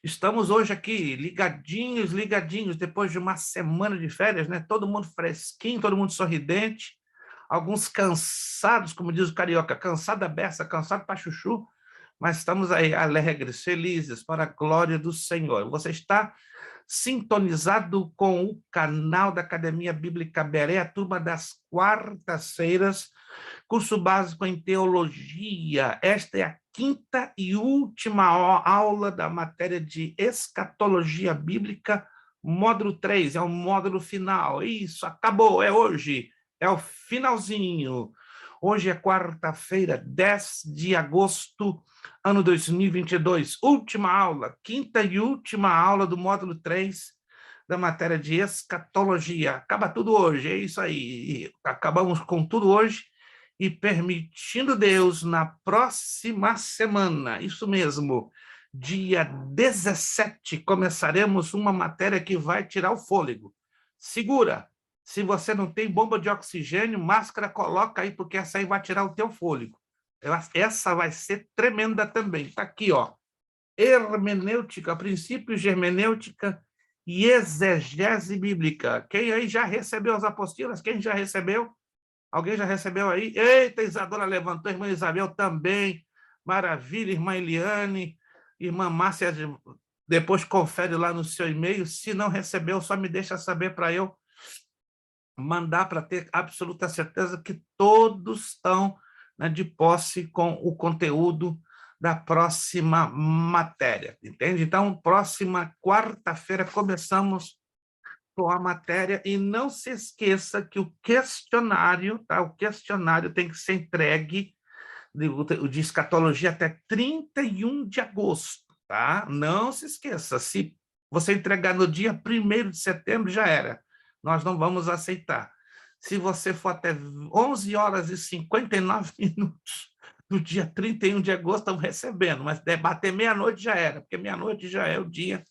Estamos hoje aqui ligadinhos, depois de uma semana de férias, né? Todo mundo fresquinho, todo mundo sorridente, alguns cansados, como diz o carioca, cansado da beça, cansado para chuchu, mas estamos aí alegres, felizes, para a glória do Senhor. Você está sintonizado com o canal da Academia Bíblica Beré, a turma das quartas-feiras, curso básico em teologia. Esta é a quinta e última aula da matéria de escatologia bíblica, módulo 3, é o módulo final. Isso, acabou, é hoje, é o finalzinho. Hoje é quarta-feira, 10 de agosto, ano 2022, última aula, quinta e última aula do módulo 3 da matéria de escatologia. Acaba tudo hoje, é isso aí. Acabamos com tudo hoje e, permitindo Deus, na próxima semana, isso mesmo, dia 17, começaremos uma matéria que vai tirar o fôlego. Segura! Se você não tem bomba de oxigênio, máscara, coloca aí, porque essa aí vai tirar o teu fôlego. Essa vai ser tremenda também. Está aqui, ó. Hermenêutica, princípios de hermenêutica e exegese bíblica. Quem aí já recebeu as apostilas? Quem já recebeu? Alguém já recebeu aí? Eita, Isadora levantou, irmã Isabel também. Maravilha, irmã Eliane, irmã Márcia, depois confere lá no seu e-mail. Se não recebeu, só me deixa saber para eu mandar, para ter absoluta certeza que todos estão, né, de posse com o conteúdo da próxima matéria, entende? Então, próxima quarta-feira começamos com a matéria, e não se esqueça que o questionário, tá? O questionário tem que ser entregue de escatologia até 31 de agosto, tá? Não se esqueça, se você entregar no dia 1º de setembro, já era. Nós não vamos aceitar. Se você for até 11 horas e 59 minutos do dia 31 de agosto, estamos recebendo, mas bater meia-noite já era, porque meia-noite já é o dia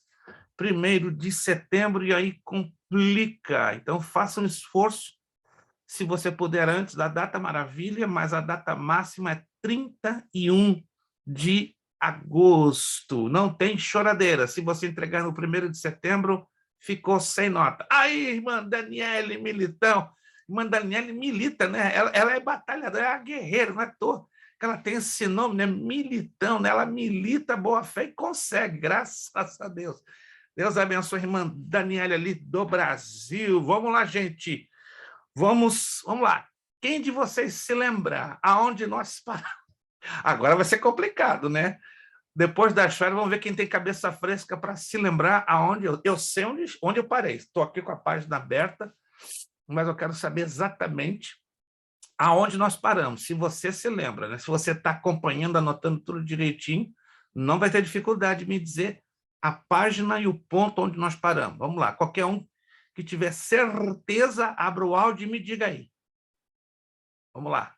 1º de setembro, e aí complica. Então, faça um esforço. Se você puder antes da data, maravilha, mas a data máxima é 31 de agosto. Não tem choradeira. Se você entregar no 1º de setembro, ficou sem nota. Aí, irmã Daniele Militão. Irmã Daniele milita, né? Ela é batalhadora, é a guerreira, não é à toa que ela tem esse nome, né? Militão, né? Ela milita boa fé e consegue, graças a Deus. Deus abençoe a irmã Daniele ali do Brasil. Vamos lá, gente. Vamos lá. Quem de vocês se lembra aonde nós paramos? Agora vai ser complicado, né? Depois das férias, vamos ver quem tem cabeça fresca para se lembrar aonde eu sei onde eu parei. Estou aqui com a página aberta, mas eu quero saber exatamente aonde nós paramos. Se você se lembra, né? Se você está acompanhando, anotando tudo direitinho, não vai ter dificuldade de me dizer a página e o ponto onde nós paramos. Vamos lá, qualquer um que tiver certeza, abra o áudio e me diga aí. Vamos lá.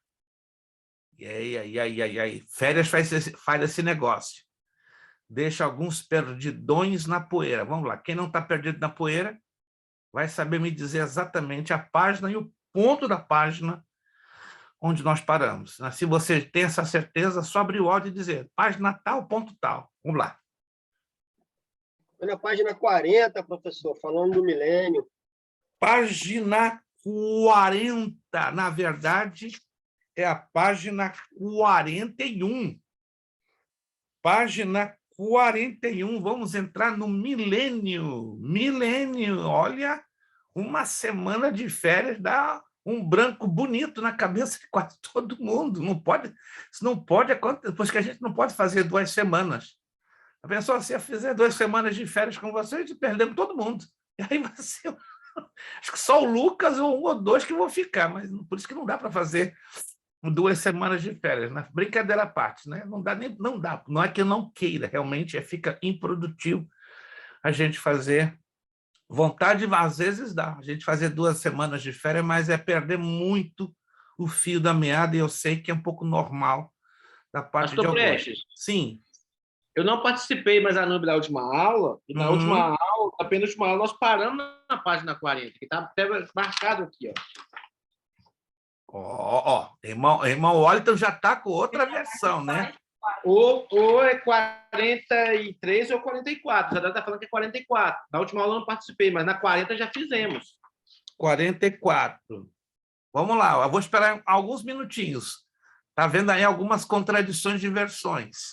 E aí. Férias faz esse negócio. Deixa alguns perdidões na poeira. Vamos lá. Quem não está perdido na poeira vai saber me dizer exatamente a página e o ponto da página onde nós paramos. Se você tem essa certeza, só abrir o áudio e dizer página tal, ponto tal. Vamos lá. Na página 40, professor, falando do milênio. Página 40, na verdade, é a página 41. Página 41, vamos entrar no milênio. Milênio, olha, uma semana de férias dá um branco bonito na cabeça de quase todo mundo. Isso não pode acontecer, porque a gente não pode fazer 2 semanas. A pessoa, se eu fizer 2 semanas de férias com vocês, perdemos todo mundo. E aí vai ser... Acho que só o Lucas ou 1 ou 2 que vão ficar, mas por isso que não dá para fazer 2 semanas de férias, né? Brincadeira à parte, né? Não dá, não é que eu não queira, realmente fica improdutivo a gente fazer. Vontade, às vezes dá, a gente fazer 2 semanas de férias, mas é perder muito o fio da meada, e eu sei que é um pouco normal da parte de alguns. Prestes, Sim. eu não participei mais da última aula, e na última aula, apenas última aula, nós paramos na página 40, que está até marcado aqui, ó. Irmão Wellington já está com outra versão, né? Ou é 43 ou 44. Já está falando que é 44. Na última aula eu não participei, mas na 40 já fizemos. 44. Vamos lá, eu vou esperar alguns minutinhos. Está vendo aí algumas contradições de versões.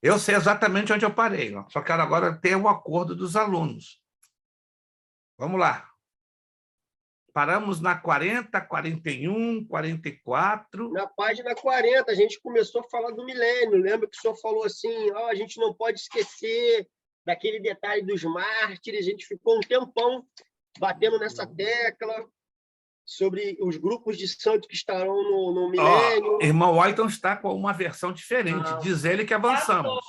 Eu sei exatamente onde eu parei, só quero agora ter o acordo dos alunos. Vamos lá. Paramos na 40, 41, 44. Na página 40, a gente começou a falar do milênio. Lembra que o senhor falou assim, a gente não pode esquecer daquele detalhe dos mártires. A gente ficou um tempão batendo nessa tecla sobre os grupos de santos que estarão no milênio. Irmão Wellington está com uma versão diferente. Diz ele que avançamos.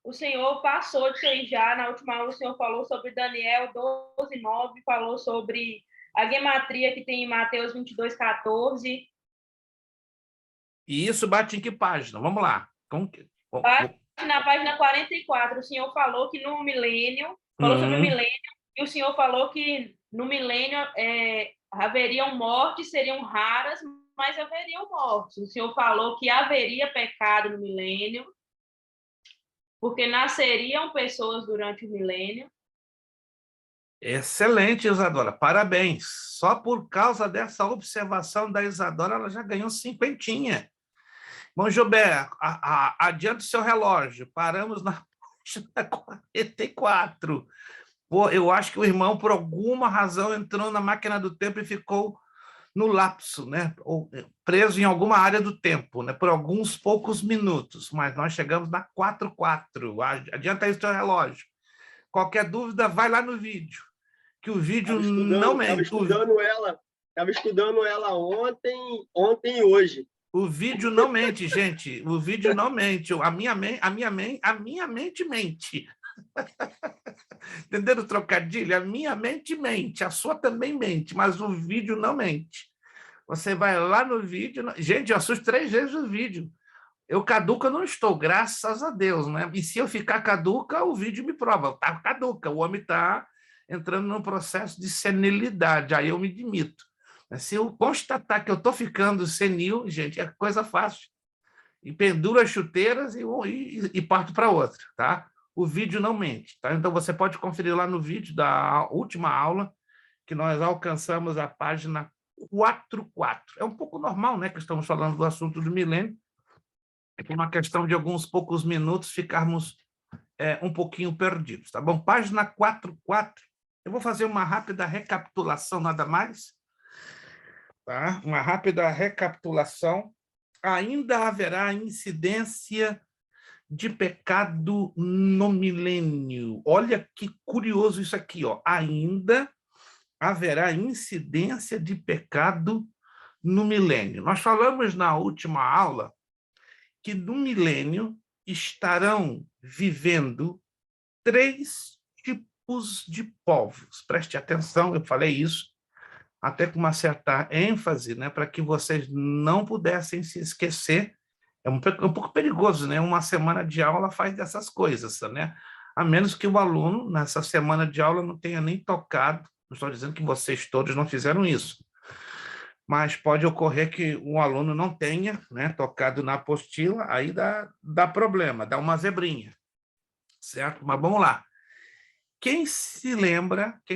O senhor passou disso aí já. Na última aula, o senhor falou sobre Daniel 12:9, falou sobre a gematria que tem em Mateus 22:14. E isso bate em que página? Vamos lá. Bate na página 44. O senhor falou que no milênio, falou sobre o milênio, e o senhor falou que no milênio haveriam mortes, seriam raras, mas haveriam mortes. O senhor falou que haveria pecado no milênio, porque nasceriam pessoas durante o milênio. Excelente, Isadora. Parabéns. Só por causa dessa observação da Isadora, ela já ganhou 50. Bom, Gilberto, adianta o seu relógio. Paramos na página 44. Pô, eu acho que o irmão, por alguma razão, entrou na máquina do tempo e ficou no lapso, né? Ou preso em alguma área do tempo, né? Por alguns poucos minutos. Mas nós chegamos na 44. Adianta aí o seu relógio. Qualquer dúvida, vai lá no vídeo. Que o vídeo não mente. Estava estudando ela ontem e hoje. O vídeo não mente, gente. O vídeo não mente. A minha mente mente. Entenderam o trocadilho? A minha mente mente, a sua também mente, mas o vídeo não mente. Você vai lá no vídeo... Gente, eu assusto 3 vezes o vídeo. Eu caduca não estou, graças a Deus, né? E se eu ficar caduca, o vídeo me prova. Tá caduca, o homem está entrando num processo de senilidade, aí eu me demito. Se eu constatar que eu estou ficando senil, gente, é coisa fácil. E penduro as chuteiras e parto para outra, tá? O vídeo não mente, tá? Então, você pode conferir lá no vídeo da última aula, que nós alcançamos a página 44. É um pouco normal, né, que estamos falando do assunto do milênio, é por uma questão de alguns poucos minutos ficarmos um pouquinho perdidos, tá bom? Página 44. Eu vou fazer uma rápida recapitulação, nada mais, tá? Uma rápida recapitulação. Ainda haverá incidência de pecado no milênio. Olha que curioso isso aqui, ó. Ainda haverá incidência de pecado no milênio. Nós falamos na última aula que no milênio estarão vivendo 3 tipos de povos. Preste atenção, eu falei isso até com uma certa ênfase, né, para que vocês não pudessem se esquecer. É um pouco perigoso, né? Uma semana de aula faz dessas coisas, né? A menos que o aluno, nessa semana de aula, não tenha nem tocado. Não estou dizendo que vocês todos não fizeram isso, mas pode ocorrer que um aluno não tenha, né, tocado na apostila, aí dá problema, dá uma zebrinha, certo? Mas vamos lá. Quem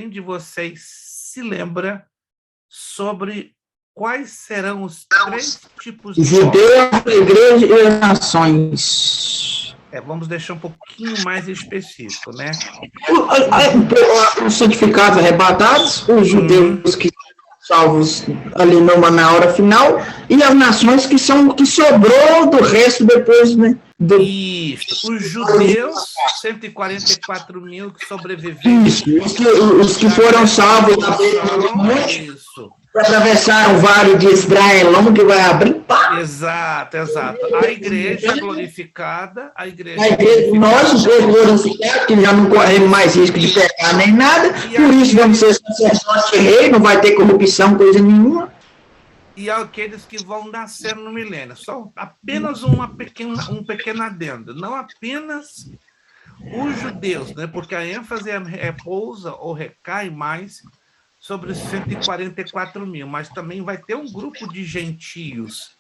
de vocês se lembra sobre quais serão os 3 tipos de judeu, a igreja e as nações? Vamos deixar um pouquinho mais específico, né? Os santificados arrebatados, os judeus que salvos ali na hora final, e as nações que sobrou do resto depois, né? Isso, os judeus, 144 mil que sobreviveram. Isso, os que foram salvos isso. Atravessar o vale de Esdraelon, que vai abrir. Pá! Exato. A igreja glorificada, nós, os glorificados, que já não corremos mais risco de pecar nem nada, por isso vamos ser sacerdotes e rei, não vai ter corrupção, coisa nenhuma. E aqueles que vão nascer no milênio. Só apenas um pequeno adendo. Não apenas os judeus, né? Porque a ênfase repousa ou recai mais sobre os 144 mil, mas também vai ter um grupo de gentios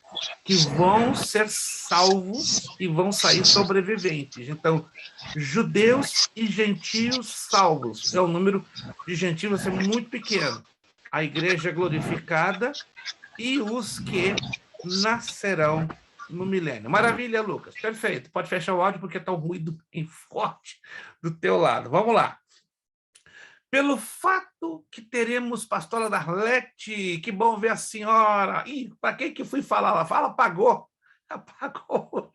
que vão ser salvos e vão sair sobreviventes. Então, judeus e gentios salvos. O número de gentios vai ser muito pequeno. A igreja glorificada e os que nascerão no milênio. Maravilha, Lucas. Perfeito. Pode fechar o áudio porque está um ruído bem forte do teu lado. Vamos lá. Pelo fato que teremos pastora Darlete, que bom ver a senhora. Ih, para quem que fui falar? Ela fala, apagou. Apagou.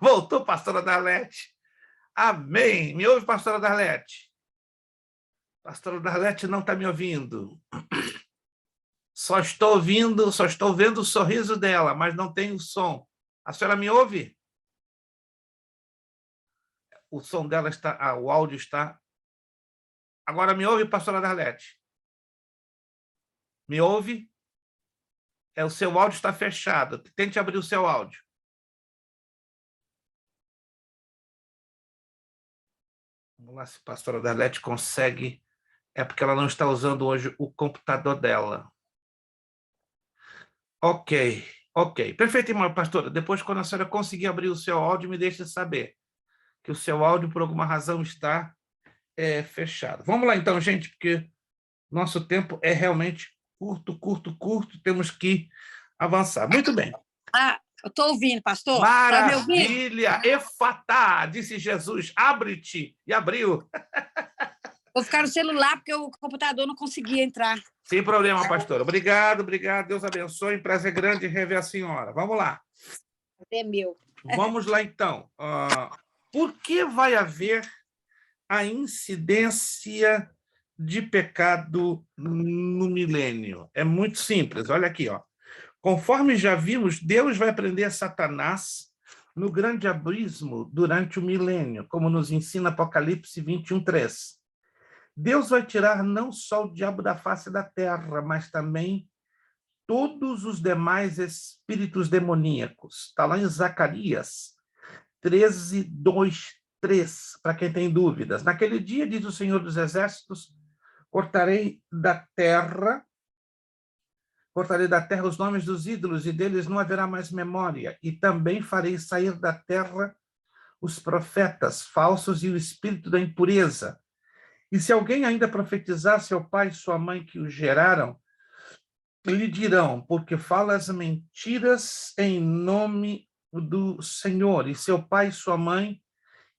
Voltou, pastora Darlete. Amém. Me ouve, pastora Darlete? Pastora Darlete não está me ouvindo. Só estou vendo o sorriso dela, mas não tem o som. A senhora me ouve? O som dela está, o áudio está. Agora me ouve, pastora Darlete? Me ouve? O seu áudio está fechado. Tente abrir o seu áudio. Vamos lá se a pastora Darlete consegue. É porque ela não está usando hoje o computador dela. Ok. Perfeito, irmã pastora. Depois, quando a senhora conseguir abrir o seu áudio, me deixe saber que o seu áudio, por alguma razão, está fechado. Vamos lá, então, gente, porque nosso tempo é realmente curto. Temos que avançar. Muito bem. Eu estou ouvindo, pastor. Tá me ouvindo? Maravilha! Efatá, disse Jesus, abre-te. E abriu. Vou ficar no celular, porque o computador não conseguia entrar. Sem problema, pastor. Obrigado. Deus abençoe. Prazer grande rever a senhora. Vamos lá. É meu. Vamos lá, então. Por que vai haver a incidência de pecado no milênio? É muito simples. Olha aqui, ó. Conforme já vimos, Deus vai prender Satanás no grande abismo durante o milênio, como nos ensina Apocalipse 21:3. Deus vai tirar não só o diabo da face da terra, mas também todos os demais espíritos demoníacos. Está lá em Zacarias 13:2-3, para quem tem dúvidas. Naquele dia, diz o Senhor dos Exércitos, cortarei da terra os nomes dos ídolos, e deles não haverá mais memória. E também farei sair da terra os profetas falsos e o espírito da impureza. E se alguém ainda profetizar, seu pai e sua mãe que o geraram, lhe dirão, porque falas mentiras em nome do Senhor. E seu pai e sua mãe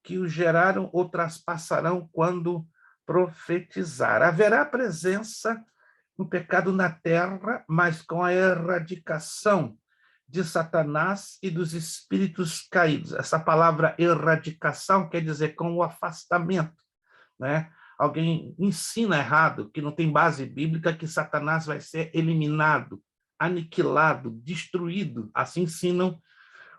que o geraram o traspassarão quando profetizar. Haverá presença no pecado na terra, mas com a erradicação de Satanás e dos espíritos caídos. Essa palavra erradicação quer dizer com o afastamento, né? Alguém ensina errado, que não tem base bíblica, que Satanás vai ser eliminado, aniquilado, destruído. Assim ensinam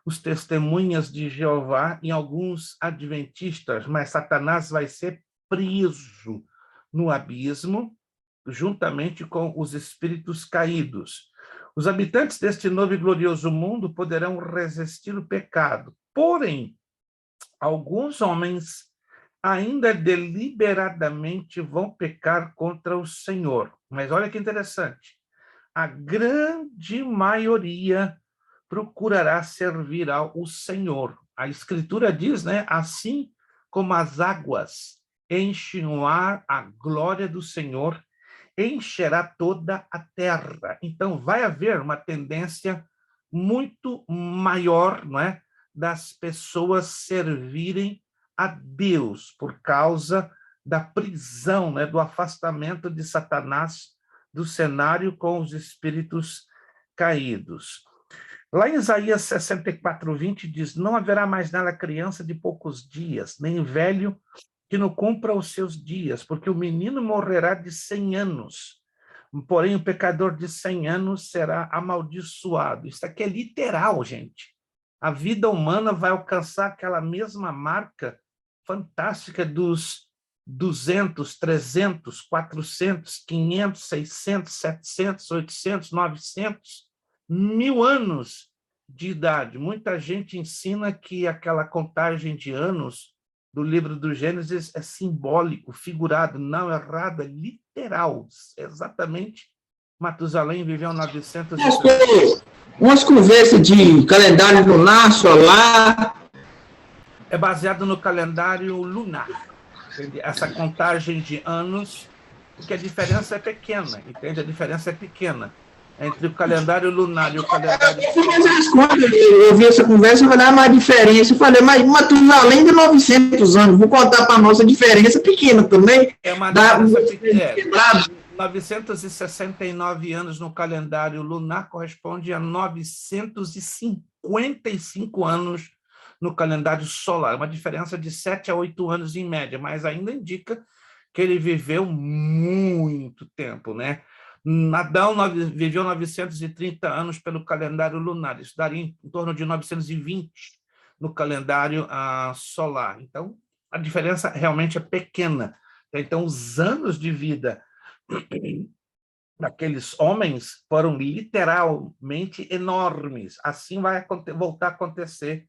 os testemunhas de Jeová e alguns adventistas, mas Satanás vai ser preso no abismo, juntamente com os espíritos caídos. Os habitantes deste novo e glorioso mundo poderão resistir o pecado, porém, alguns homens ainda deliberadamente vão pecar contra o Senhor. Mas olha que interessante, a grande maioria procurará servir ao Senhor. A Escritura diz, né, assim como as águas enchem o ar, a glória do Senhor encherá toda a terra. Então, vai haver uma tendência muito maior, não é, das pessoas servirem a Deus por causa da prisão, né, do afastamento de Satanás do cenário com os espíritos caídos. Lá em Isaías 64:20 diz, não haverá mais nela criança de poucos dias, nem velho que não cumpra os seus dias, porque o menino morrerá de 100 anos, porém o pecador de 100 anos será amaldiçoado. Isso aqui é literal, gente. A vida humana vai alcançar aquela mesma marca fantástica dos 200, 300, 400, 500, 600, 700, 800, 900, 1000 anos de idade. Muita gente ensina que aquela contagem de anos do livro do Gênesis é simbólico, figurado. Não, errado, é literal. Exatamente. Matusalém viveu 900... Umas conversas de calendário lunar, solar. É baseado no calendário lunar. Entende? Essa contagem de anos, porque a diferença é pequena, entende? A diferença é pequena entre o calendário lunar e o calendário Eu fui solar. fazer as contas, eu ouvi essa conversa, eu falei, mas a diferença, eu falei, mas Matusalém de 900 anos, vou contar para a nossa diferença pequena também. É uma Dá diferença pequena. 969 anos no calendário lunar corresponde a 955 anos no calendário solar, uma diferença de 7 a 8 anos em média, mas ainda indica que ele viveu muito tempo, né? Adão viveu 930 anos pelo calendário lunar, isso daria em torno de 920 no calendário solar. Então, a diferença realmente é pequena. Então, os anos de vida daqueles homens foram literalmente enormes. Assim vai voltar a acontecer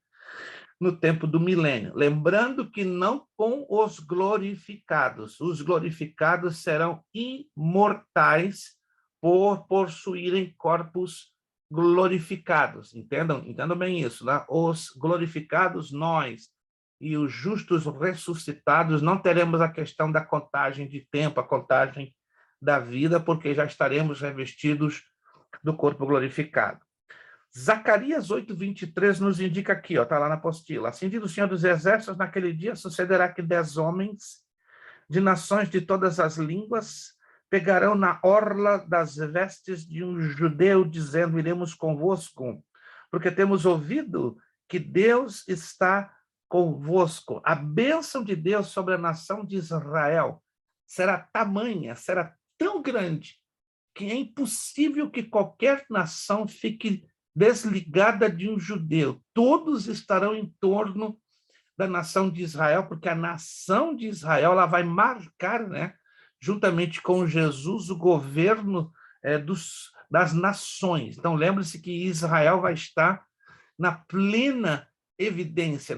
no tempo do milênio. Lembrando que não com os glorificados. Os glorificados serão imortais por possuírem corpos glorificados. Entendam bem isso, né? Os glorificados, nós, e os justos ressuscitados, não teremos a questão da contagem de tempo, a contagem da vida, porque já estaremos revestidos do corpo glorificado. Zacarias 8:23 nos indica aqui, está lá na apostila. Assim diz o Senhor dos Exércitos, naquele dia sucederá que 10 homens de nações de todas as línguas pegarão na orla das vestes de um judeu, dizendo, iremos convosco, porque temos ouvido que Deus está convosco. A bênção de Deus sobre a nação de Israel será tamanha, será tão grande, que é impossível que qualquer nação fique desligada de um judeu. Todos estarão em torno da nação de Israel, porque a nação de Israel ela vai marcar, né, juntamente com Jesus, o governo das nações. Então, lembre-se que Israel vai estar na plena evidência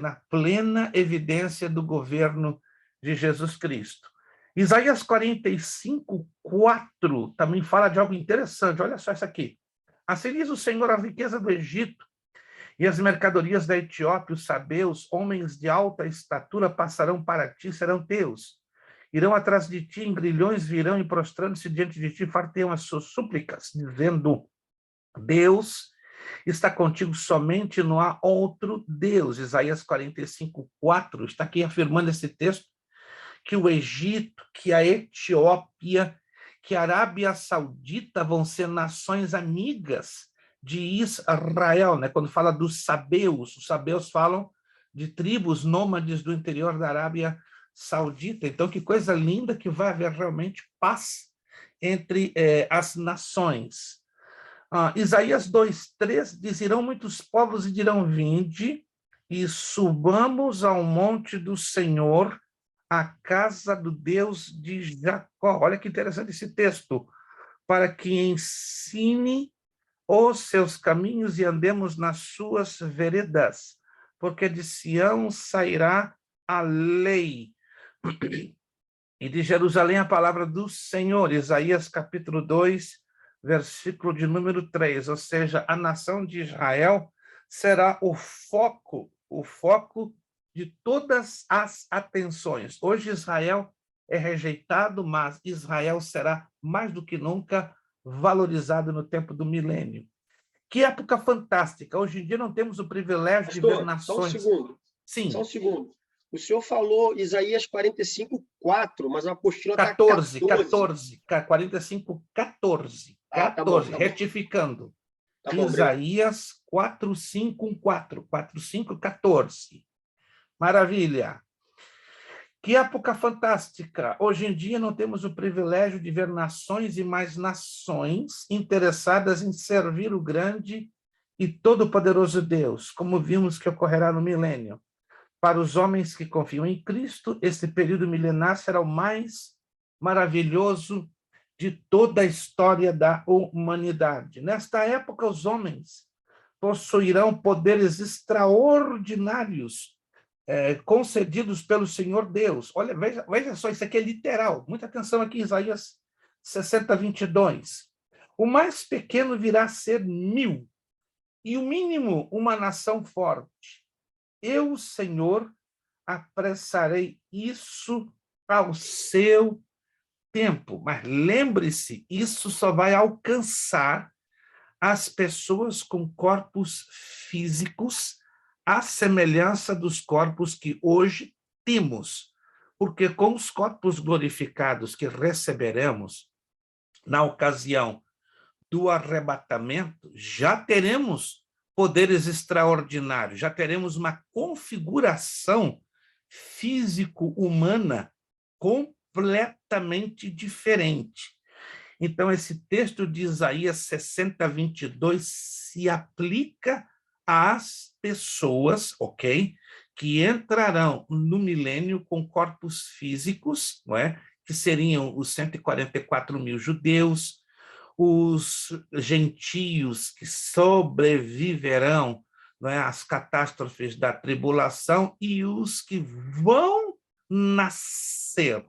do governo de Jesus Cristo. Isaías 45:4 também fala de algo interessante. Olha só isso aqui. Assim diz o Senhor, a riqueza do Egito e as mercadorias da Etiópia, os sabeus, homens de alta estatura passarão para ti, serão teus. Irão atrás de ti, em grilhões virão e prostrando-se diante de ti, farteiam as suas súplicas, dizendo, Deus está contigo somente, não há outro Deus. Isaías 45:4 está aqui afirmando esse texto, que o Egito, que a Etiópia, que a Arábia Saudita vão ser nações amigas de Israel, né? Quando fala dos sabeus, os sabeus falam de tribos nômades do interior da Arábia Saudita. Então, que coisa linda que vai haver realmente paz entre as nações. Isaías 2:3 diz, irão muitos povos e dirão, vinde e subamos ao monte do Senhor, a casa do Deus de Jacó. Olha que interessante esse texto. Para que ensine os seus caminhos e andemos nas suas veredas, porque de Sião sairá a lei. E de Jerusalém a palavra do Senhor. Isaías capítulo 2, versículo de número 3. Ou seja, a nação de Israel será o foco de todas as atenções. Hoje Israel é rejeitado, mas Israel será mais do que nunca valorizado no tempo do milênio. Que época fantástica! Hoje em dia não temos o privilégio de ver nações... Só um segundo. Sim. Só um segundo. O senhor falou Isaías 45:4, mas a apostila está 14, 45:14. Tá bom. Retificando. Tá bom, Isaías 4:5:4. 4:5:14. Maravilha! Que época fantástica! Hoje em dia não temos o privilégio de ver nações e mais nações interessadas em servir o grande e todo-poderoso Deus, como vimos que ocorrerá no milênio. Para os homens que confiam em Cristo, esse período milenar será o mais maravilhoso de toda a história da humanidade. Nesta época, os homens possuirão poderes extraordinários concedidos pelo Senhor Deus. Olha, veja só, isso aqui é literal. Muita atenção aqui, Isaías 60:22. O mais pequeno virá a ser 1000, e o mínimo, uma nação forte. Eu, Senhor, apressarei isso ao seu tempo. Mas lembre-se, isso só vai alcançar as pessoas com corpos físicos à semelhança dos corpos que hoje temos. Porque com os corpos glorificados que receberemos na ocasião do arrebatamento, já teremos poderes extraordinários, já teremos uma configuração físico-humana completamente diferente. Então, esse texto de Isaías 60, 22 se aplica às pessoas, ok? Que entrarão no milênio com corpos físicos, não é? Que seriam os 144 mil judeus, os gentios que sobreviverão, não é, às catástrofes da tribulação e os que vão nascer.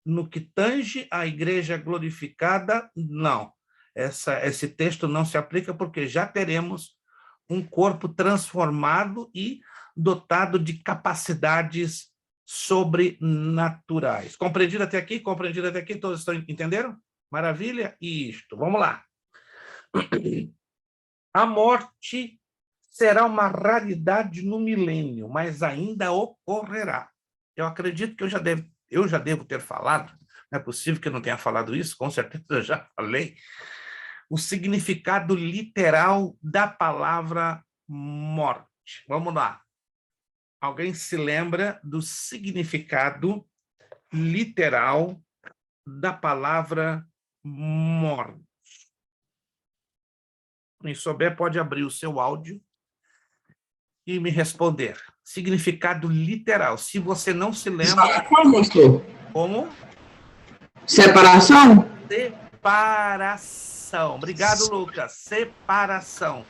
No que tange à igreja glorificada, não. Esse texto não se aplica porque já teremos um corpo transformado e dotado de capacidades sobrenaturais. Compreendido até aqui? Compreendido até aqui? Todos estão entenderam? Maravilha? Isto. Vamos lá. A morte será uma raridade no milênio, mas ainda ocorrerá. Eu acredito que eu já devo ter falado, não é possível que eu não tenha falado isso, com certeza eu já falei, o significado literal da palavra morte. Vamos lá. Alguém se lembra do significado literal da palavra morte? Quem souber pode abrir o seu áudio e me responder. Significado literal. Se você não se lembra... Como? Separação? Separação. Obrigado, Lucas. Separação.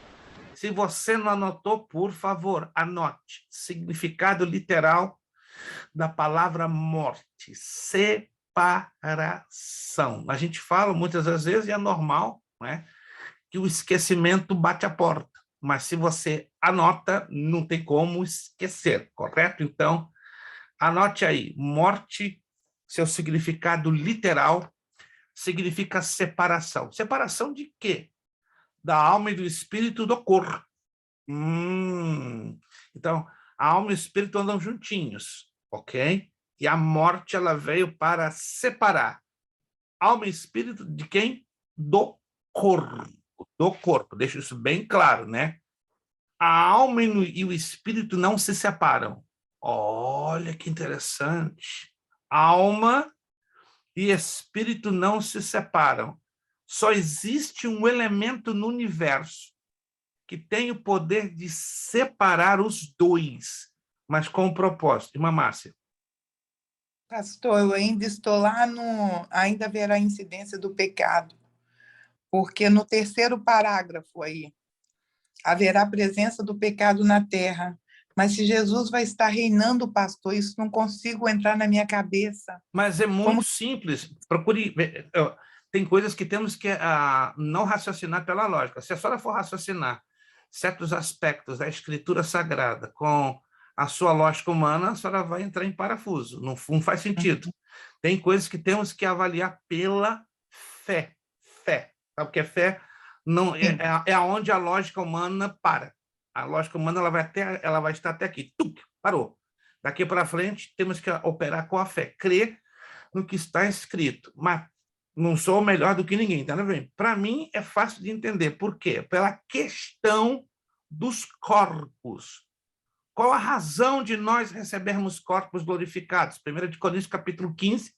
Se você não anotou, por favor, anote. Significado literal da palavra morte. Separação. A gente fala muitas das vezes, e é normal, não é? Que o esquecimento bate a porta. Mas se você anota, não tem como esquecer, correto? Então, anote aí. Morte, seu significado literal, significa separação. Separação de quê? Da alma e do espírito do corpo. Então, a alma e o espírito andam juntinhos, ok? E a morte, ela veio para separar alma e espírito de quem? Do corpo. Do corpo. Deixa isso bem claro, né? A alma e o espírito não se separam. Olha que interessante. Alma e espírito não se separam. Só existe um elemento no universo que tem o poder de separar os dois, mas com um propósito. Irmã Márcia. Pastor, eu ainda estou lá no... Ainda haverá incidência do pecado, porque no terceiro parágrafo aí, haverá presença do pecado na terra. Mas se Jesus vai estar reinando, pastor, isso não consigo entrar na minha cabeça. Mas é muito simples. Procure... Tem coisas que temos que não raciocinar pela lógica. Se a senhora for raciocinar certos aspectos da Escritura Sagrada com a sua lógica humana, a senhora vai entrar em parafuso. Não faz sentido. Tem coisas que temos que avaliar pela fé. Fé. Sabe o que é fé? Não, é onde a lógica humana para. A lógica humana ela vai estar até aqui. Parou. Daqui para frente, temos que operar com a fé. Crer no que está escrito. Mas não sou melhor do que ninguém, tá vendo? Para mim, é fácil de entender. Por quê? Pela questão dos corpos. Qual a razão de nós recebermos corpos glorificados? 1 Coríntios, capítulo 15,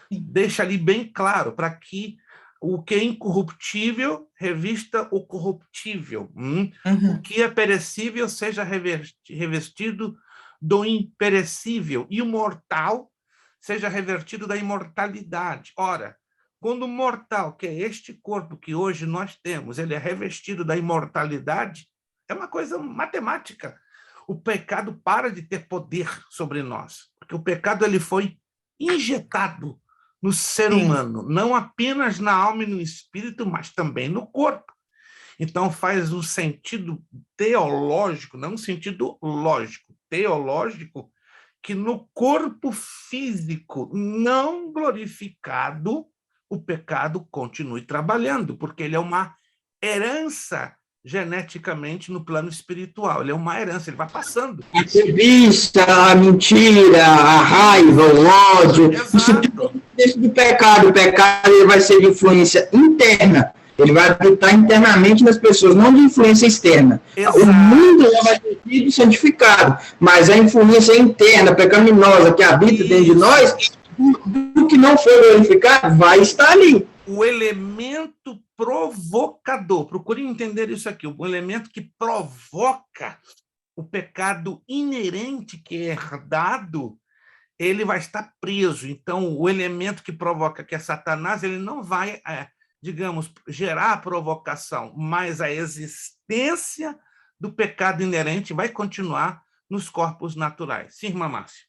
deixa ali bem claro, para que o que é incorruptível revista o corruptível. O que é perecível seja revestido do imperecível. E o mortal seja revertido da imortalidade. Ora, quando o mortal, que é este corpo que hoje nós temos, ele é revestido da imortalidade, é uma coisa matemática. O pecado para de ter poder sobre nós, porque o pecado ele foi injetado no ser humano, não apenas na alma e no espírito, mas também no corpo. Então, faz um sentido teológico, não um sentido lógico, teológico, que no corpo físico não glorificado, o pecado continue trabalhando, porque ele é uma herança geneticamente no plano espiritual. Ele é uma herança, ele vai passando. A cobiça, a mentira, a raiva, o ódio. Isso Exato. dentro do pecado. O pecado ele vai ser de influência interna. Ele vai habitar internamente nas pessoas, não de influência externa. Exato. O mundo vai ser sido santificado, mas a influência interna, pecaminosa, que habita dentro de nós, do que não foi glorificado, vai estar ali. O elemento provocador, procure entender isso aqui, o elemento que provoca o pecado inerente que é herdado, ele vai estar preso. Então, o elemento que provoca, que é Satanás, ele não vai, digamos, gerar a provocação, mas a existência do pecado inerente vai continuar nos corpos naturais. Sim, irmã Márcia.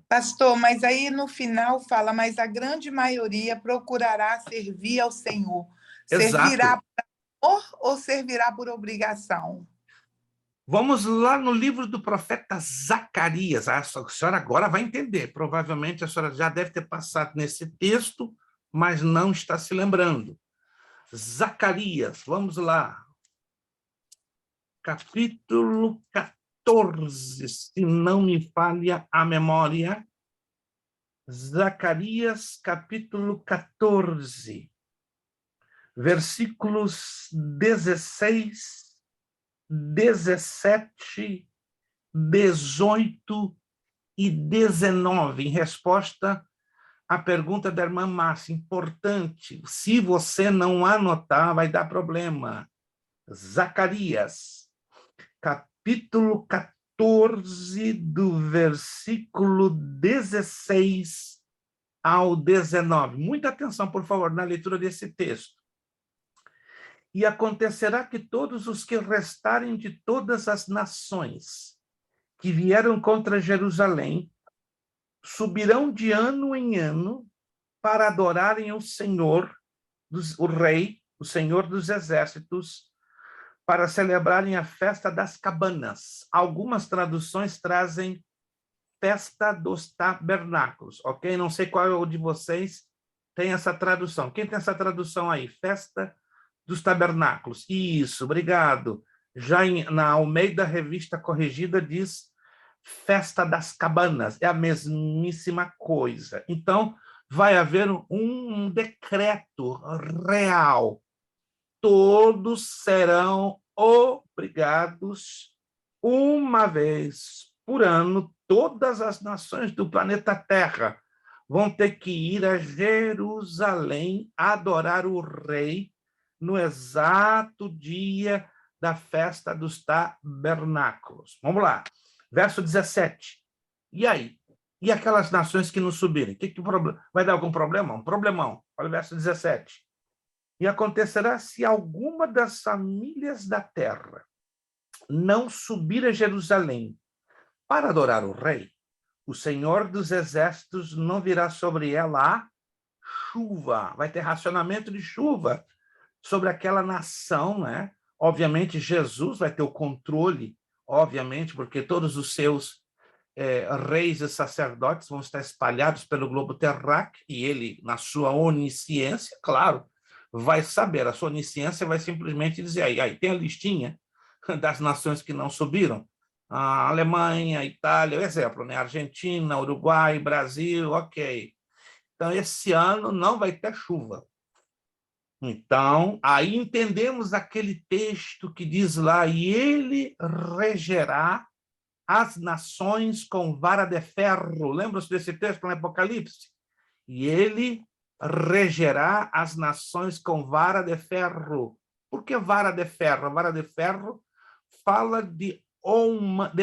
Pastor, mas aí no final fala, mas a grande maioria procurará servir ao Senhor. Exato. Servirá por amor ou servirá por obrigação? Vamos lá no livro do profeta Zacarias. A senhora agora vai entender. Provavelmente a senhora já deve ter passado nesse texto, mas não está se lembrando. Zacarias, vamos lá. Capítulo 14, se não me falha a memória. Zacarias, capítulo 14, versículos 16, 17, 18 e 19, em resposta à pergunta da irmã Márcia. Importante, se você não anotar, vai dar problema. Zacarias, capítulo 14, do versículo 16 ao 19. Muita atenção, por favor, na leitura desse texto. E acontecerá que todos os que restarem de todas as nações que vieram contra Jerusalém subirão de ano em ano para adorarem o Senhor, o Rei, o Senhor dos Exércitos, para celebrarem a festa das cabanas. Algumas traduções trazem festa dos tabernáculos, ok? Não sei qual de vocês tem essa tradução. Quem tem essa tradução aí? Festa dos tabernáculos. Isso, obrigado. Já na Almeida Revista Corrigida diz festa das cabanas. É a mesmíssima coisa. Então, vai haver um decreto real. Todos serão obrigados, uma vez por ano, todas as nações do planeta Terra vão ter que ir a Jerusalém adorar o Rei no exato dia da festa dos tabernáculos. Vamos lá, verso 17. E aí? E aquelas nações que não subirem? Que vai dar algum problema? Um problemão. Olha o verso 17. E acontecerá se alguma das famílias da terra não subir a Jerusalém para adorar o Rei, o Senhor dos Exércitos não virá sobre ela a chuva. Vai ter racionamento de chuva sobre aquela nação, né? Obviamente, Jesus vai ter o controle, obviamente, porque todos os seus reis e sacerdotes vão estar espalhados pelo globo terráqueo, e ele, na sua onisciência, claro, vai saber. A sua onisciência vai simplesmente dizer, aí tem a listinha das nações que não subiram, a Alemanha, Itália, o exemplo, né? Argentina, Uruguai, Brasil, ok. Então, esse ano não vai ter chuva. Então, aí entendemos aquele texto que diz lá, e ele regerá as nações com vara de ferro. Lembra-se desse texto no Apocalipse? E ele regerá as nações com vara de ferro. Por que vara de ferro? A vara de ferro fala de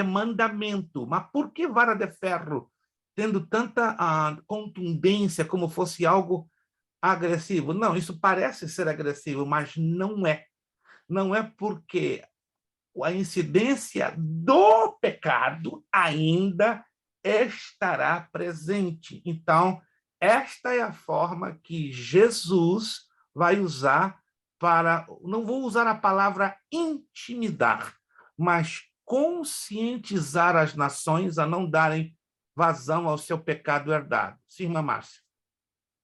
mandamento. Mas por que vara de ferro? Tendo tanta contundência como fosse algo agressivo. Não, isso parece ser agressivo, mas não é. Não é porque a incidência do pecado ainda estará presente. Então, esta é a forma que Jesus vai usar para, não vou usar a palavra intimidar, mas conscientizar as nações a não darem vazão ao seu pecado herdado. Sim, irmã Márcia.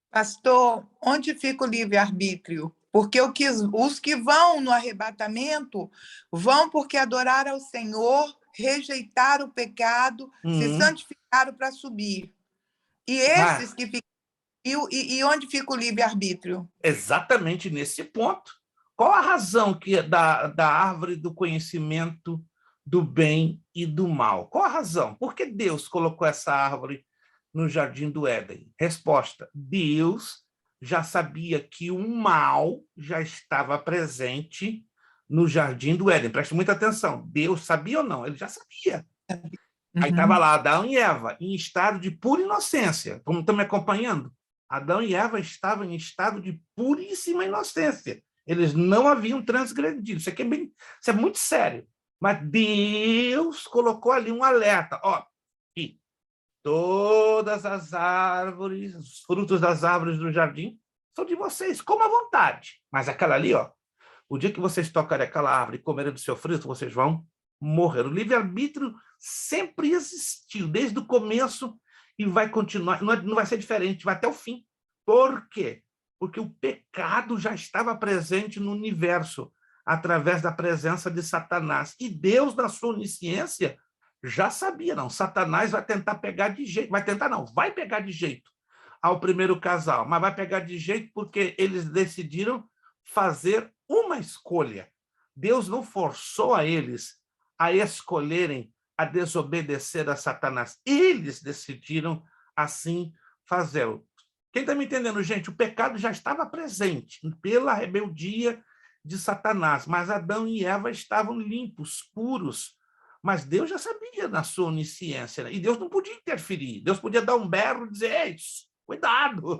Pastor, onde fica o livre-arbítrio? Porque os que vão no arrebatamento vão porque adoraram ao Senhor, rejeitaram o pecado, se santificaram para subir. E esses que ficam... E onde fica o livre-arbítrio? Exatamente nesse ponto. Qual a razão que da árvore do conhecimento do bem e do mal? Qual a razão? Por que Deus colocou essa árvore no jardim do Éden? Resposta: Deus já sabia que o mal já estava presente no jardim do Éden. Preste muita atenção. Deus sabia ou não? Ele já sabia. Aí estava lá Adão e Eva, em estado de pura inocência. Como estão me acompanhando? Adão e Eva estavam em estado de puríssima inocência. Eles não haviam transgredido. Isso é muito sério. Mas Deus colocou ali um alerta. Ó, e todas as árvores, os frutos das árvores do jardim são de vocês, comam à vontade. Mas aquela ali, ó, o dia que vocês tocarem aquela árvore e comerem do seu fruto, vocês vão morrer. O livre-arbítrio sempre existiu, desde o começo, e vai continuar, não vai ser diferente, vai até o fim. Por quê? Porque o pecado já estava presente no universo, através da presença de Satanás. E Deus, na sua onisciência, já sabia, não, Satanás vai tentar pegar de jeito, vai pegar de jeito ao primeiro casal, mas vai pegar de jeito porque eles decidiram fazer uma escolha. Deus não forçou a eles a escolherem a desobedecer a Satanás. Eles decidiram assim fazer. Quem está me entendendo, gente? O pecado já estava presente pela rebeldia de Satanás, mas Adão e Eva estavam limpos, puros. Mas Deus já sabia na sua onisciência, né? E Deus não podia interferir. Deus podia dar um berro e dizer: ei, cuidado,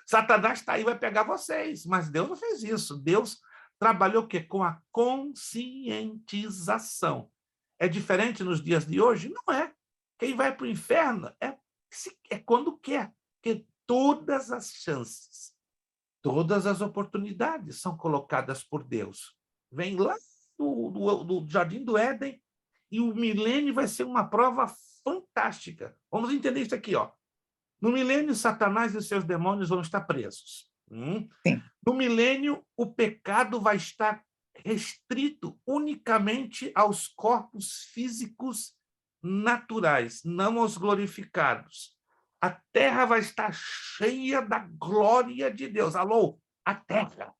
Satanás está aí, vai pegar vocês. Mas Deus não fez isso. Deus trabalhou o quê? Com a conscientização. É diferente nos dias de hoje? Não é. Quem vai para o inferno é quando quer. Porque todas as chances, todas as oportunidades são colocadas por Deus. Vem lá do Jardim do Éden e o milênio vai ser uma prova fantástica. Vamos entender isso aqui, ó. No milênio, Satanás e seus demônios vão estar presos. No milênio, o pecado vai estar restrito unicamente aos corpos físicos naturais, não aos glorificados. A terra vai estar cheia da glória de Deus. Alô? A terra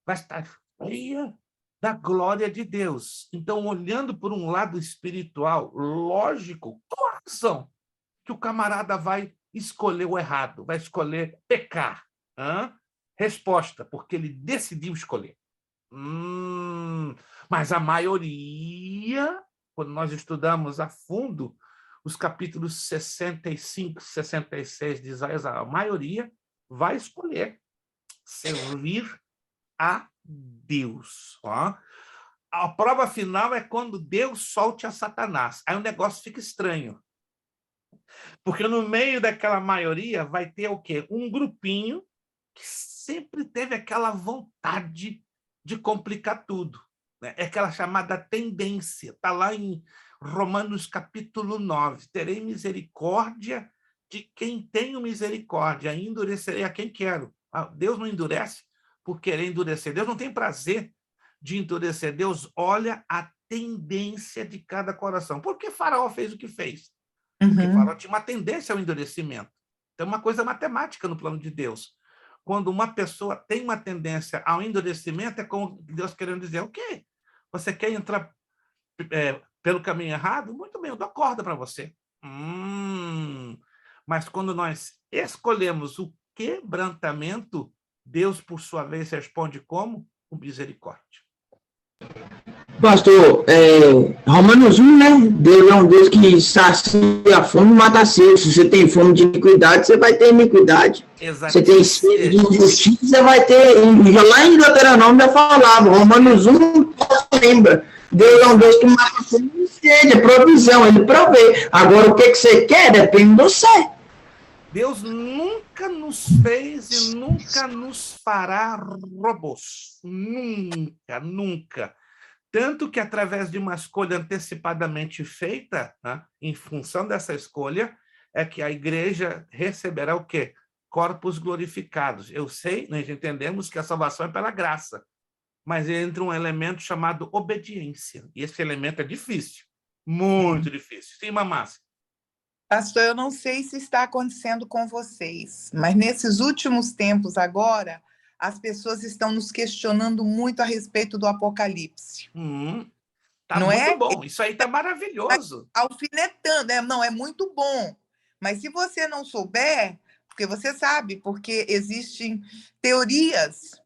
vai estar cheia da glória de Deus. Então, olhando por um lado espiritual, lógico, qual a razão que o camarada vai escolher o errado, vai escolher pecar? Resposta: porque ele decidiu escolher. Mas a maioria, quando nós estudamos a fundo os capítulos 65, 66 de Isaías, a maioria vai escolher servir a Deus. A prova final é quando Deus solte a Satanás. Aí o negócio fica estranho. Porque no meio daquela maioria vai ter o quê? Um grupinho que sempre teve aquela vontade de complicar tudo. Né? É aquela chamada tendência. Está lá em Romanos capítulo 9. Terei misericórdia de quem tenho misericórdia, endurecerei a quem quero. Deus não endurece por querer endurecer. Deus não tem prazer de endurecer. Deus olha a tendência de cada coração. Por que Faraó fez o que fez? Porque Faraó tinha uma tendência ao endurecimento. Tem uma coisa matemática no plano de Deus. Quando uma pessoa tem uma tendência ao endurecimento, é como Deus querendo dizer: o quê? Você quer entrar pelo caminho errado? Muito bem, eu dou corda para você. Mas quando nós escolhemos o quebrantamento, Deus, por sua vez, responde como? Com misericórdia. Pastor, Romanos 1, né? Deus é um Deus que sacia a fome e mata a sede. Se você tem fome de iniquidade, você vai ter iniquidade. Exatamente. Você tem sede de injustiça, você vai ter. Lá em Deuteronômio já falava, Romanos 1, lembra? Deus é um Deus que mata a fome e sede, é provisão, ele provê. Agora, o que você quer depende de você. Deus nunca nos fez e nunca nos fará robôs. Nunca, nunca. Tanto que, através de uma escolha antecipadamente feita, né, em função dessa escolha, é que a igreja receberá o quê? Corpos glorificados. Eu sei, nós entendemos que a salvação é pela graça, mas entra um elemento chamado obediência. E esse elemento é difícil, muito difícil. Sim, Mamácia? Pastor, eu não sei se está acontecendo com vocês, mas nesses últimos tempos agora, as pessoas estão nos questionando muito a respeito do Apocalipse. Tá Não muito é? bom, isso aí tá maravilhoso. Alfinetando, não, é muito bom. Mas se você não souber, porque você sabe, porque existem teorias.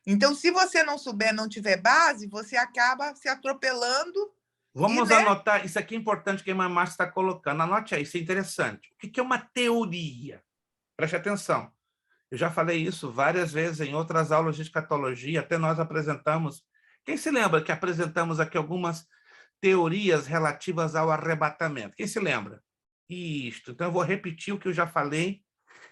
Então, se você não souber, não tiver base, você acaba se atropelando. Vamos né? anotar, isso aqui é importante que a Mamácia está colocando. Anote aí, isso é interessante. O que é uma teoria? Preste atenção. Eu já falei isso várias vezes em outras aulas de escatologia, até nós apresentamos. Quem se lembra que apresentamos aqui algumas teorias relativas ao arrebatamento? Quem se lembra? Isto. Então, eu vou repetir o que eu já falei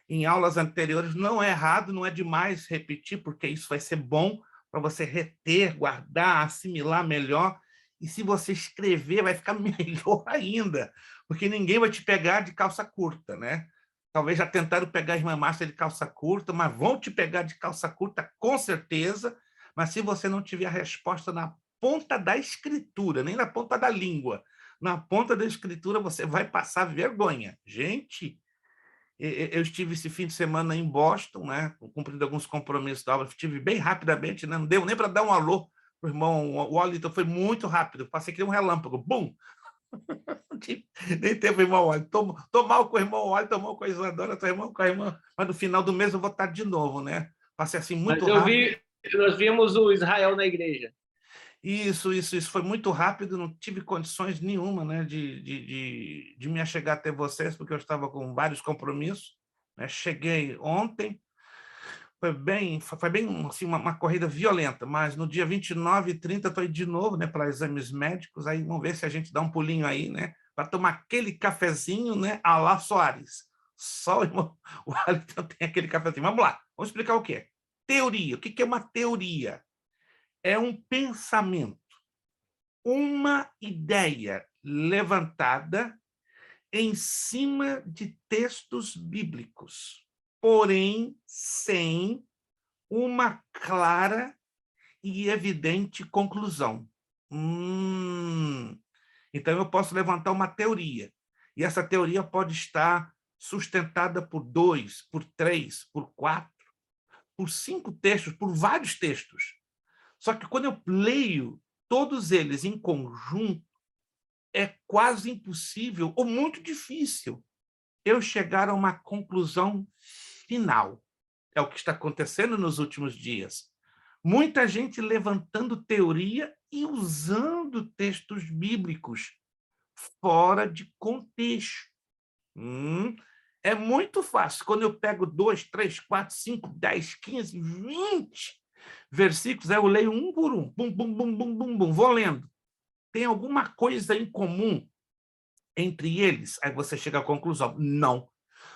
em aulas anteriores. Não é errado, não é demais repetir, porque isso vai ser bom para você reter, guardar, assimilar melhor. E se você escrever, vai ficar melhor ainda, porque ninguém vai te pegar de calça curta, né? Talvez já tentaram pegar a irmã Márcia de calça curta, mas vão te pegar de calça curta, com certeza. Mas se você não tiver a resposta na ponta da escritura, nem na ponta da língua, na ponta da escritura, você vai passar vergonha. Gente, eu estive esse fim de semana em Boston, né? Cumprindo alguns compromissos da obra, estive bem rapidamente, né? Não deu nem para dar um alô para o irmão Wallington, foi muito rápido, passei que nem um relâmpago, bum! Nem teve irmão Wallington, tô mal com o irmão Wallington, tô mal com a Isadora, tô mal com a irmã, mas no final do mês eu vou estar de novo, né? Passei assim muito rápido. Nós vimos o Israel na igreja. Isso foi muito rápido, não tive condições nenhuma, né, de me achegar até vocês, porque eu estava com vários compromissos, né? Cheguei ontem, foi bem assim, uma corrida violenta, mas no dia 29 e 30 estou aí de novo, né, para exames médicos, aí vamos ver se a gente dá um pulinho aí, né, para tomar aquele cafezinho, né, à la Soares. Só o irmão Wellington tem aquele cafezinho. Vamos lá, vamos explicar o que é. Teoria. O que é uma teoria? É um pensamento, uma ideia levantada em cima de textos bíblicos, porém sem uma clara e evidente conclusão. Então, eu posso levantar uma teoria, e essa teoria pode estar sustentada por 2, por 3, por 4, por 5 textos, por vários textos. Só que quando eu leio todos eles em conjunto, é quase impossível ou muito difícil eu chegar a uma conclusão final. É o que está acontecendo nos últimos dias. Muita gente levantando teoria e usando textos bíblicos fora de contexto. É muito fácil. Quando eu pego 2, 3, 4, 5, 10, 15, 20 versículos, eu leio um por um, bum, bum, bum, bum, bum, bum, vou lendo. Tem alguma coisa em comum entre eles? Aí você chega à conclusão, não.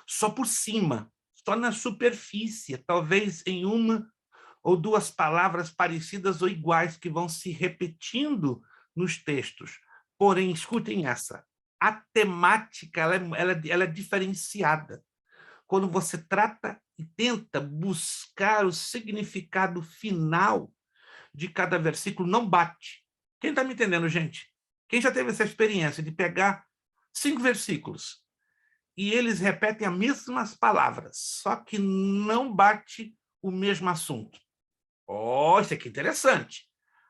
Só por cima, só na superfície, talvez em uma ou duas palavras parecidas ou iguais que vão se repetindo nos textos. Porém, escutem essa, a temática ela é diferenciada. Quando você trata e tenta buscar o significado final de cada versículo, não bate. Quem está me entendendo, gente? Quem já teve essa experiência de pegar 5 versículos e eles repetem as mesmas palavras, só que não bate o mesmo assunto? Isso aqui é interessante.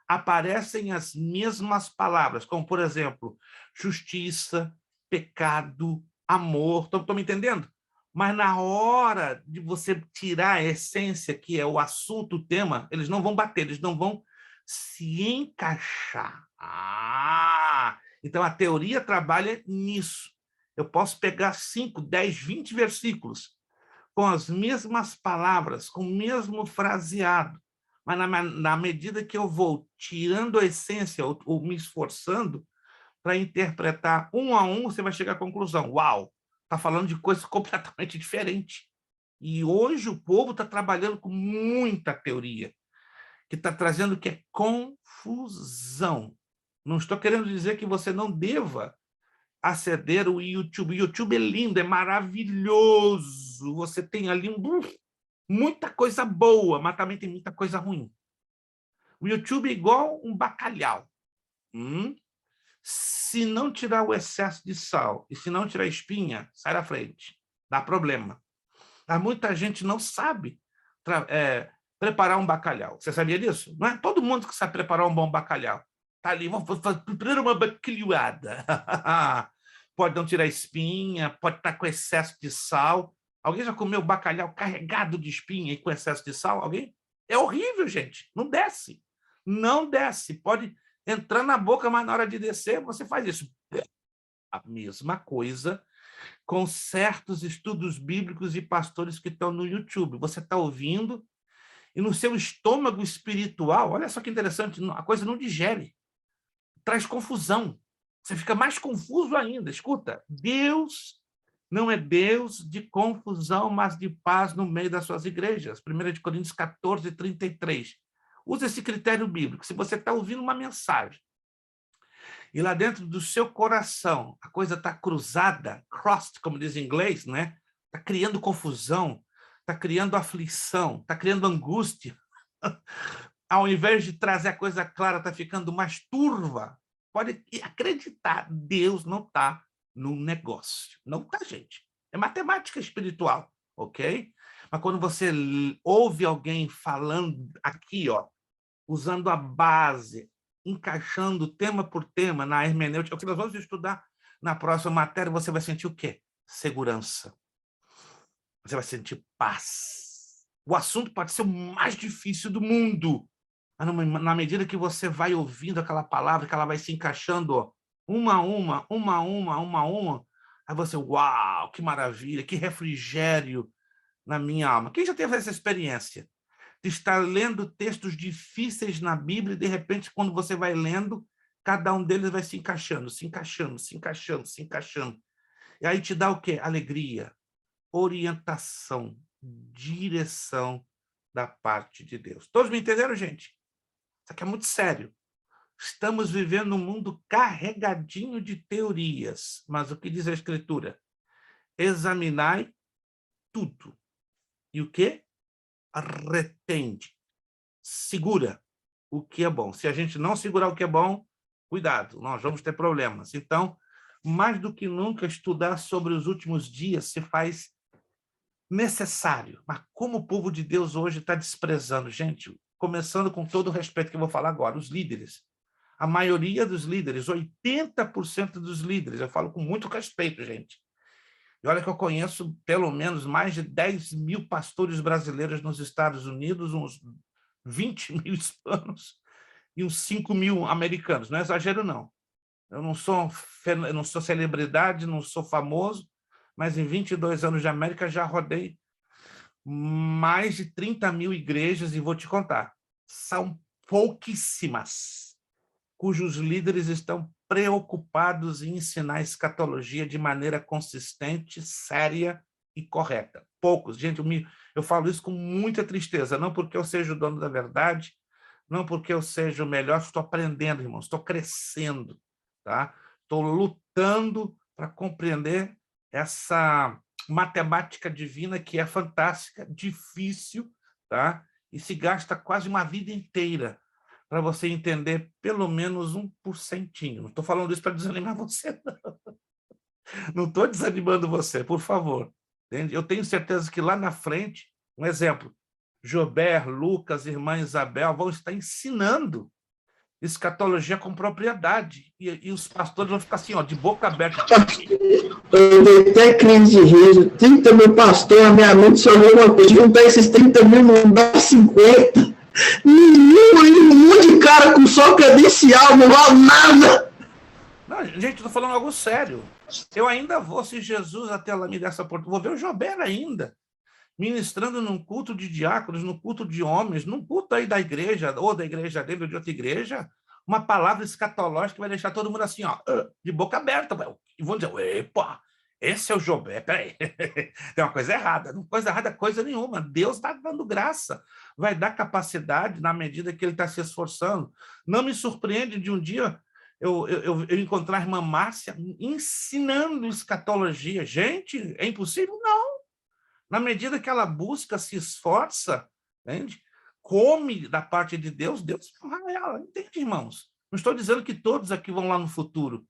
Aparecem as mesmas palavras, como, por exemplo, justiça, pecado, amor. Estão me entendendo? Mas na hora de você tirar a essência, que é o assunto, o tema, eles não vão bater, eles não vão se encaixar. Então a teoria trabalha nisso. Eu posso pegar 5, 10, 20 versículos com as mesmas palavras, com o mesmo fraseado, mas na medida que eu vou tirando a essência ou me esforçando para interpretar um a um, você vai chegar à conclusão. Uau! está falando de coisas completamente diferentes. E hoje o povo está trabalhando com muita teoria, que está trazendo o que é confusão. Não estou querendo dizer que você não deva aceder ao YouTube. O YouTube é lindo, é maravilhoso. Você tem ali muita coisa boa, mas também tem muita coisa ruim. O YouTube é igual um bacalhau. Se não tirar o excesso de sal e se não tirar a espinha, sai da frente. Dá problema. Mas muita gente não sabe preparar um bacalhau. Você sabia disso? Não é todo mundo que sabe preparar um bom bacalhau. Tá ali, vamos fazer primeiro uma bacalhoada. Pode não tirar a espinha, pode estar com excesso de sal. Alguém já comeu bacalhau carregado de espinha e com excesso de sal? Alguém? É horrível, gente. Não desce. Não desce. Pode entrar na boca, mas na hora de descer, você faz isso. A mesma coisa com certos estudos bíblicos e pastores que estão no YouTube. Você está ouvindo e no seu estômago espiritual, olha só que interessante, a coisa não digere. Traz confusão. Você fica mais confuso ainda. Escuta, Deus não é Deus de confusão, mas de paz no meio das suas igrejas. 1 Coríntios 14, 33. Usa esse critério bíblico. Se você está ouvindo uma mensagem e lá dentro do seu coração a coisa está cruzada, crossed, como diz em inglês, né? Está criando confusão, está criando aflição, está criando angústia. Ao invés de trazer a coisa clara, está ficando mais turva. Pode acreditar, Deus não está no negócio. Não está, gente. É matemática espiritual, ok? Mas quando você ouve alguém falando aqui, ó, usando a base, encaixando tema por tema na hermenêutica, o que nós vamos estudar na próxima matéria, você vai sentir o quê? Segurança. Você vai sentir paz. O assunto pode ser o mais difícil do mundo, mas na medida que você vai ouvindo aquela palavra, que ela vai se encaixando, ó, uma a uma, aí você, uau, que maravilha, que refrigério na minha alma. Quem já teve essa experiência de estar lendo textos difíceis na Bíblia e, de repente, quando você vai lendo, cada um deles vai se encaixando, se encaixando, se encaixando, se encaixando. E aí te dá o quê? Alegria, orientação, direção da parte de Deus. Todos me entenderam, gente? Isso aqui é muito sério. Estamos vivendo um mundo carregadinho de teorias, mas o que diz a Escritura? Examinai tudo. E o quê? Retende. Segura o que é bom. Se a gente não segurar o que é bom, cuidado, nós vamos ter problemas. Então, mais do que nunca, estudar sobre os últimos dias se faz necessário. Mas como o povo de Deus hoje está desprezando, gente, começando com todo o respeito que eu vou falar agora, os líderes. A maioria dos líderes, 80% dos líderes, eu falo com muito respeito, gente. E olha que eu conheço pelo menos mais de 10 mil pastores brasileiros nos Estados Unidos, uns 20 mil hispanos e uns 5 mil americanos. Não é exagero, não. Eu não sou celebridade, não sou famoso, mas em 22 anos de América já rodei mais de 30 mil igrejas e vou te contar, são pouquíssimas cujos líderes estão preocupados em ensinar a escatologia de maneira consistente, séria e correta. Poucos. Gente, eu falo isso com muita tristeza, não porque eu seja o dono da verdade, não porque eu seja o melhor, estou aprendendo, irmãos, estou crescendo, tá? Estou lutando para compreender essa matemática divina que é fantástica, difícil, tá? E se gasta quase uma vida inteira para você entender pelo menos 1%. Não estou falando isso para desanimar você, não. Não estou desanimando você, por favor. Entende? Eu tenho certeza que lá na frente, um exemplo, Jober, Lucas, irmã Isabel vão estar ensinando escatologia com propriedade. E os pastores vão ficar assim, ó, de boca aberta. Eu dei até crise de riso. 30 mil pastores, minha mente só viu uma coisa. Juntar esses 30 mil não dá 50. Um monte de cara com só credencial, não vale nada. Não, gente, estou falando algo sério. Eu ainda vou, se Jesus até lá me der essa oportunidade, vou ver o Jober ainda, ministrando num culto de diáconos, num culto de homens, num culto aí da igreja, ou da igreja dele, ou de outra igreja, uma palavra escatológica que vai deixar todo mundo assim, ó, de boca aberta. E vão dizer, epa, Esse é o Jobé. Peraí, tem uma coisa errada. Não coisa errada, coisa nenhuma. Deus está dando graça. Vai dar capacidade na medida que ele está se esforçando. Não me surpreende de um dia eu encontrar a irmã Márcia ensinando escatologia. Gente, é impossível? Não. Na medida que ela busca, se esforça, entende? Come da parte de Deus, Deus vai ela. Entende, irmãos? Não estou dizendo que todos aqui vão lá no futuro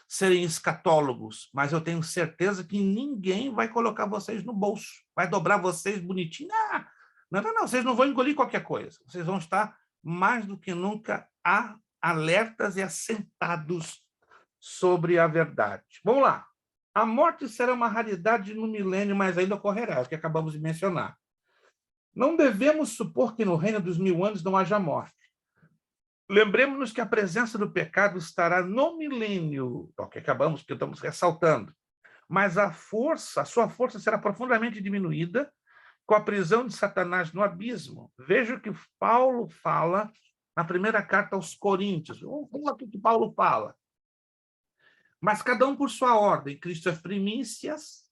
serem escatólogos, mas eu tenho certeza que ninguém vai colocar vocês no bolso, vai dobrar vocês bonitinho. Não, vocês não vão engolir qualquer coisa. Vocês vão estar mais do que nunca alertas e assentados sobre a verdade. Vamos lá. A morte será uma raridade no milênio, mas ainda ocorrerá, é o que acabamos de mencionar. Não devemos supor que no reino dos 1000 anos não haja morte. Lembremos-nos que a presença do pecado estará no milênio, é o que estamos ressaltando. Mas a sua força será profundamente diminuída com a prisão de Satanás no abismo. Veja o que Paulo fala na primeira carta aos Coríntios. Vamos lá o que Paulo fala. Mas cada um por sua ordem. Cristo é primícias,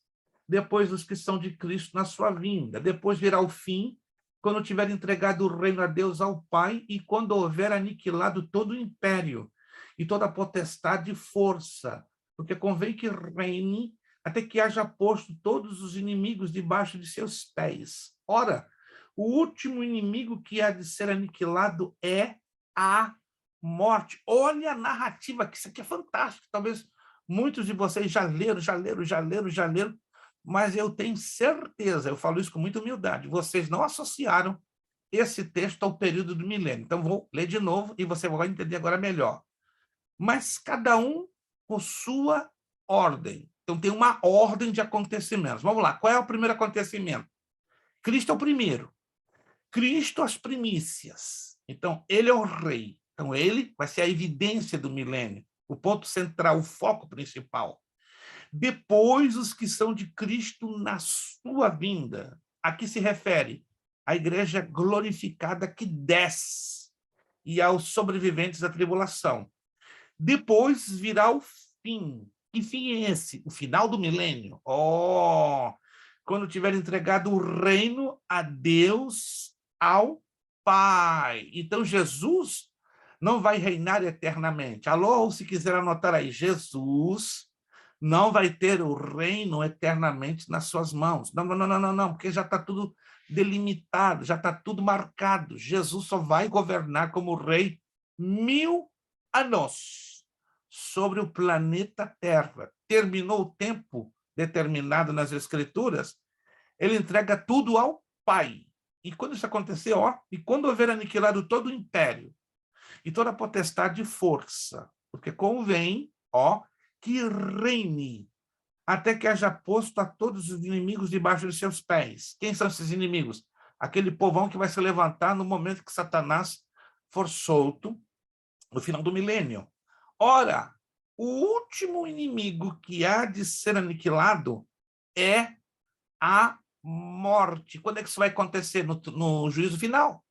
depois os que são de Cristo na sua vinda. Depois virá o fim, quando tiver entregado o reino a Deus, ao Pai, e quando houver aniquilado todo o império e toda a potestade e força. Porque convém que reine até que haja posto todos os inimigos debaixo de seus pés. Ora, o último inimigo que há de ser aniquilado é a morte. Olha a narrativa, que isso aqui é fantástico. Talvez muitos de vocês já leram, mas eu tenho certeza, eu falo isso com muita humildade, vocês não associaram esse texto ao período do milênio. Então, vou ler de novo e você vai entender agora melhor. Mas cada um por sua ordem. Então, tem uma ordem de acontecimentos. Vamos lá, qual é o primeiro acontecimento? Cristo é o primeiro. Cristo, as primícias. Então, ele é o rei. Então, ele vai ser a evidência do milênio, o ponto central, o foco principal. Depois, os que são de Cristo na sua vinda. A que se refere? A igreja glorificada que desce e aos sobreviventes da tribulação. Depois virá o fim. Que fim é esse? O final do milênio. Quando tiver entregado o reino a Deus, ao Pai. Então, Jesus não vai reinar eternamente. Alô, ou se quiser anotar aí, Jesus não vai ter o reino eternamente nas suas mãos. Não, porque já está tudo delimitado, já está tudo marcado. Jesus só vai governar como rei 1000 anos sobre o planeta Terra. Terminou o tempo determinado nas Escrituras, ele entrega tudo ao Pai. E quando isso acontecer, e quando houver aniquilado todo o império e toda a potestade e força, porque convém, que reine até que haja posto a todos os inimigos debaixo de seus pés. Quem são esses inimigos? Aquele povão que vai se levantar no momento que Satanás for solto, no final do milênio. Ora, o último inimigo que há de ser aniquilado é a morte. Quando é que isso vai acontecer? No juízo final.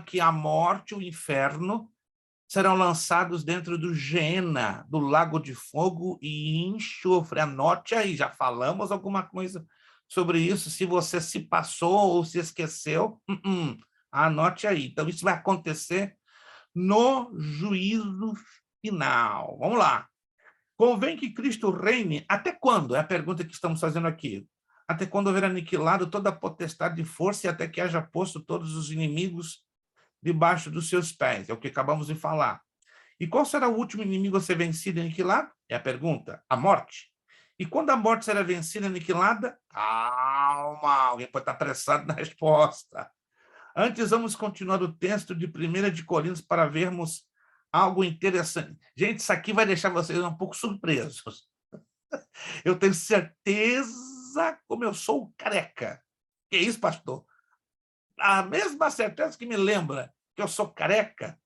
Que a morte, o inferno, serão lançados dentro do Geena, do lago de fogo e enxofre. Anote aí, já falamos alguma coisa sobre isso. Se você se passou ou se esqueceu, anote aí. Então, isso vai acontecer no juízo final. Vamos lá. Convém que Cristo reine até quando? É a pergunta que estamos fazendo aqui. Até quando houver aniquilado toda a potestade de força e até que haja posto todos os inimigos debaixo dos seus pés. É o que acabamos de falar. E qual será o último inimigo a ser vencido e aniquilado? É a pergunta. A morte. E quando a morte será vencida e aniquilada? Calma, alguém pode estar apressado na resposta. Antes, vamos continuar o texto de 1 de Coríntios para vermos algo interessante. Gente, isso aqui vai deixar vocês um pouco surpresos. Eu tenho certeza, como eu sou careca. Que isso, pastor? A mesma certeza que me lembra que eu sou careca,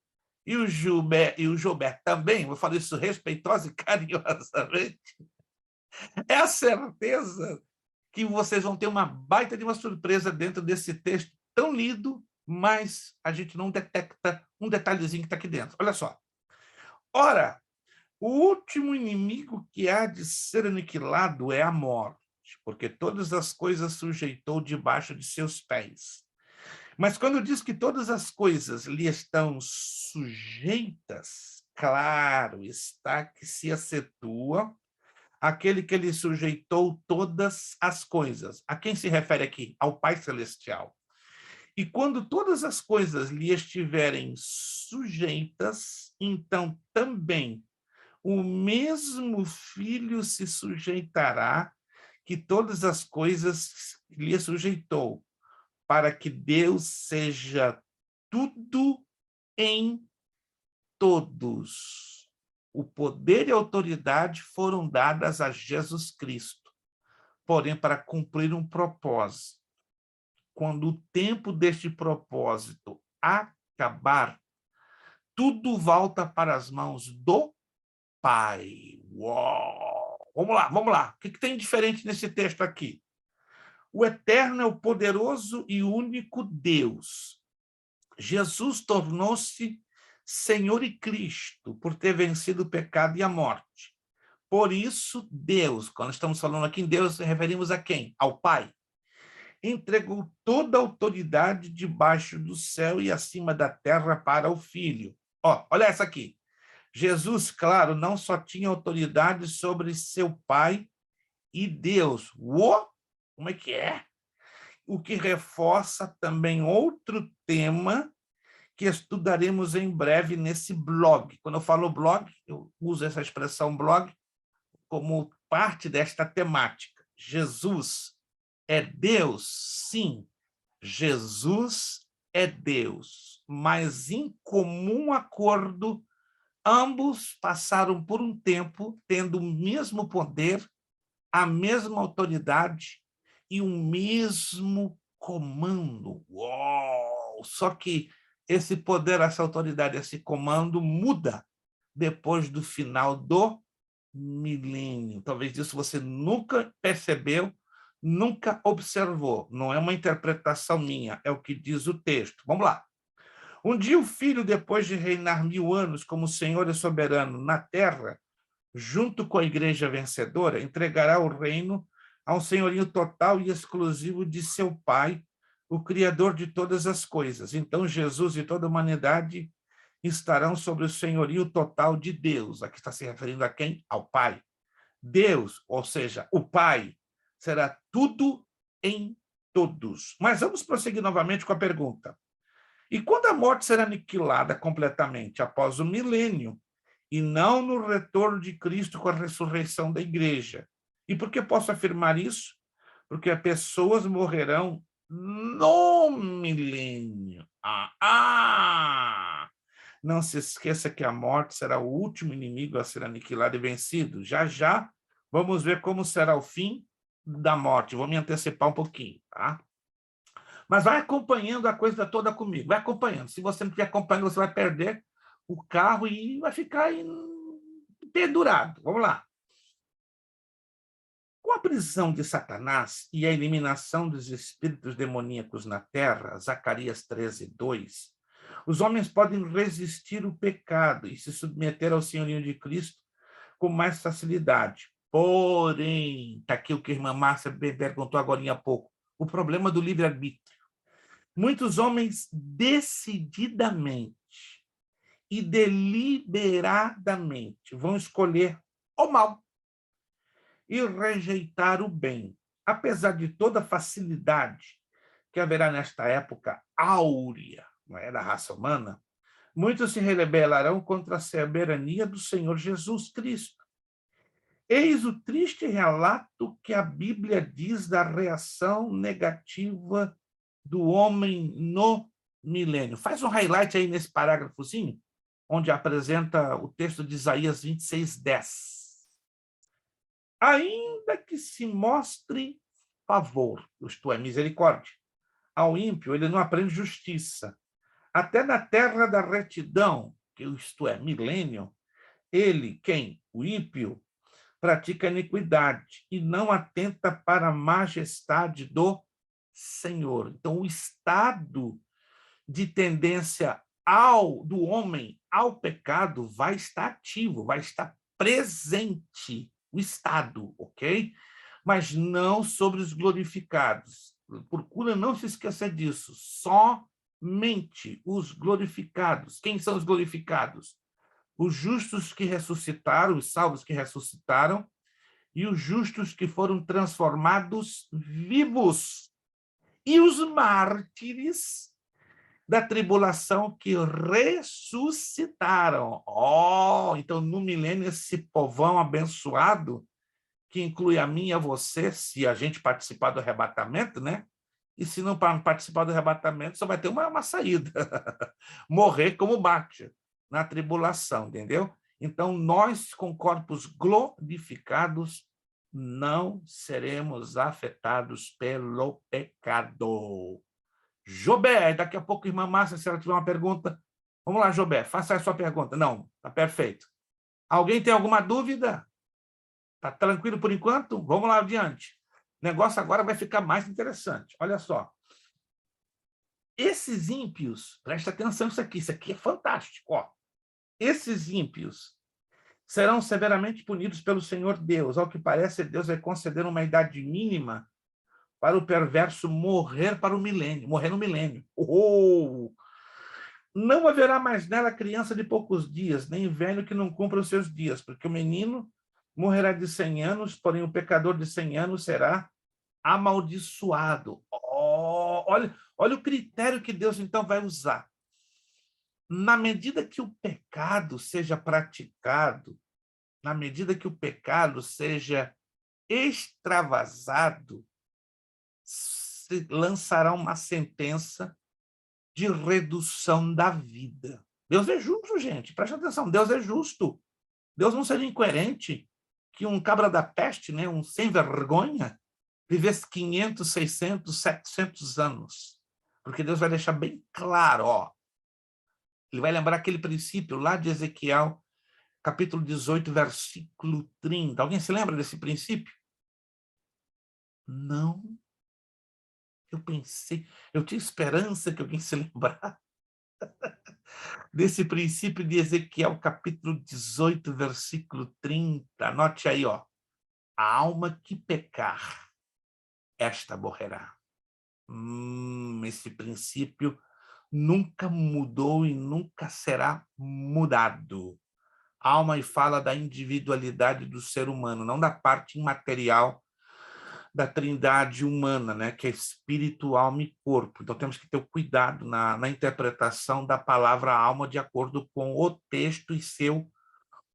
e o Gilberto também, vou falar isso respeitosa e carinhosamente, é a certeza que vocês vão ter uma baita de uma surpresa dentro desse texto tão lido, mas a gente não detecta um detalhezinho que está aqui dentro. Olha só. Ora, O último inimigo que há de ser aniquilado é a morte, porque todas as coisas sujeitou debaixo de seus pés. Mas quando diz que todas as coisas lhe estão sujeitas, claro está que se acentua aquele que lhe sujeitou todas as coisas. A quem se refere aqui? Ao Pai Celestial. E quando todas as coisas lhe estiverem sujeitas, então também o mesmo Filho se sujeitará que todas as coisas lhe sujeitou, para que Deus seja tudo em todos. O poder e a autoridade foram dadas a Jesus Cristo, porém para cumprir um propósito. Quando o tempo deste propósito acabar, tudo volta para as mãos do Pai. Uau! Vamos lá. O que tem de diferente nesse texto aqui? O Eterno é o poderoso e único Deus. Jesus tornou-se Senhor e Cristo por ter vencido o pecado e a morte. Por isso, Deus, quando estamos falando aqui em Deus, referimos a quem? Ao Pai. Entregou toda a autoridade debaixo do céu e acima da terra para o Filho. Olha essa aqui. Jesus, claro, não só tinha autoridade sobre seu Pai e Deus. Como é que é? O que reforça também outro tema que estudaremos em breve nesse blog. Quando eu falo blog, eu uso essa expressão blog como parte desta temática. Jesus é Deus? Sim, Jesus é Deus, mas em comum acordo, ambos passaram por um tempo tendo o mesmo poder, a mesma autoridade e o mesmo comando. Uau! Só que esse poder, essa autoridade, esse comando muda depois do final do milênio. Talvez isso você nunca percebeu, nunca observou. Não é uma interpretação minha, é o que diz o texto. Vamos lá. Um dia o Filho, depois de reinar 1000 anos como Senhor e soberano na terra, junto com a igreja vencedora, entregará o reino a um senhorio total e exclusivo de seu Pai, o Criador de todas as coisas. Então Jesus e toda a humanidade estarão sobre o senhorio total de Deus. Aqui está se referindo a quem? Ao Pai. Deus, ou seja, o Pai, será tudo em todos. Mas vamos prosseguir novamente com a pergunta. E quando a morte será aniquilada completamente? Após o milênio, e não no retorno de Cristo com a ressurreição da igreja. E por que posso afirmar isso? Porque as pessoas morrerão no milênio. Não se esqueça que a morte será o último inimigo a ser aniquilado e vencido. Já, já, vamos ver como será o fim da morte. Vou me antecipar um pouquinho, tá? Mas vai acompanhando a coisa toda comigo. Vai acompanhando. Se você não estiver acompanhando, você vai perder o carro e vai ficar pendurado. Vamos lá. Com a prisão de Satanás e a eliminação dos espíritos demoníacos na terra, Zacarias 13:2, os homens podem resistir o pecado e se submeter ao senhorio de Cristo com mais facilidade. Porém, está aqui o que a irmã Márcia perguntou agora há pouco, o problema do livre-arbítrio. Muitos homens decididamente e deliberadamente vão escolher o mal e rejeitar o bem. Apesar de toda a facilidade que haverá nesta época áurea, não é, da raça humana, muitos se rebelarão contra a soberania do Senhor Jesus Cristo. Eis o triste relato que a Bíblia diz da reação negativa do homem no milênio. Faz um highlight aí nesse parágrafozinho, onde apresenta o texto de Isaías 26:10. Ainda que se mostre favor, isto é, misericórdia, ao ímpio, ele não aprende justiça. Até na terra da retidão, que isto é, milênio, ele, quem? O ímpio, pratica iniquidade e não atenta para a majestade do Senhor. Então, o estado de tendência do homem ao pecado vai estar ativo, vai estar presente, o estado, ok? Mas não sobre os glorificados. Procura não se esquecer disso. Somente os glorificados. Quem são os glorificados? Os justos que ressuscitaram, os salvos que ressuscitaram, e os justos que foram transformados vivos. E os mártires da tribulação que ressuscitaram. Então, no milênio, esse povão abençoado, que inclui a mim e a você, se a gente participar do arrebatamento, né? E se não participar do arrebatamento, só vai ter uma saída. Morrer como bate na tribulação, entendeu? Então, nós, com corpos glorificados, não seremos afetados pelo pecado. Jobé, daqui a pouco, irmã Márcia, se ela tiver uma pergunta. Vamos lá, Jobé, faça a sua pergunta. Não, está perfeito. Alguém tem alguma dúvida? Está tranquilo por enquanto? Vamos lá adiante. O negócio agora vai ficar mais interessante. Olha só. Esses ímpios, presta atenção nisso aqui é fantástico. Ó. Esses ímpios serão severamente punidos pelo Senhor Deus. Ao que parece, Deus vai conceder uma idade mínima para o perverso morrer para o milênio, morrer no milênio. Não haverá mais nela criança de poucos dias, nem velho que não cumpra os seus dias, porque o menino morrerá de 100 anos, porém o pecador de 100 anos será amaldiçoado. Olha o critério que Deus, então, vai usar. Na medida que o pecado seja praticado, na medida que o pecado seja extravasado, se lançará uma sentença de redução da vida. Deus é justo, gente. Presta atenção, Deus é justo. Deus não seria incoerente que um cabra da peste, né, um sem vergonha, vivesse 500, 600, 700 anos. Porque Deus vai deixar bem claro, ó. Ele vai lembrar aquele princípio lá de Ezequiel, capítulo 18, versículo 30. Alguém se lembra desse princípio? Não. Eu tinha esperança que alguém se lembrar desse princípio de Ezequiel, capítulo 18, versículo 30. Anote aí, ó. A alma que pecar, esta morrerá. Esse princípio nunca mudou e nunca será mudado. Alma e fala da individualidade do ser humano, não da parte imaterial da trindade humana, né, que é espírito, alma e corpo. Então, temos que ter cuidado na interpretação da palavra alma de acordo com o texto e seu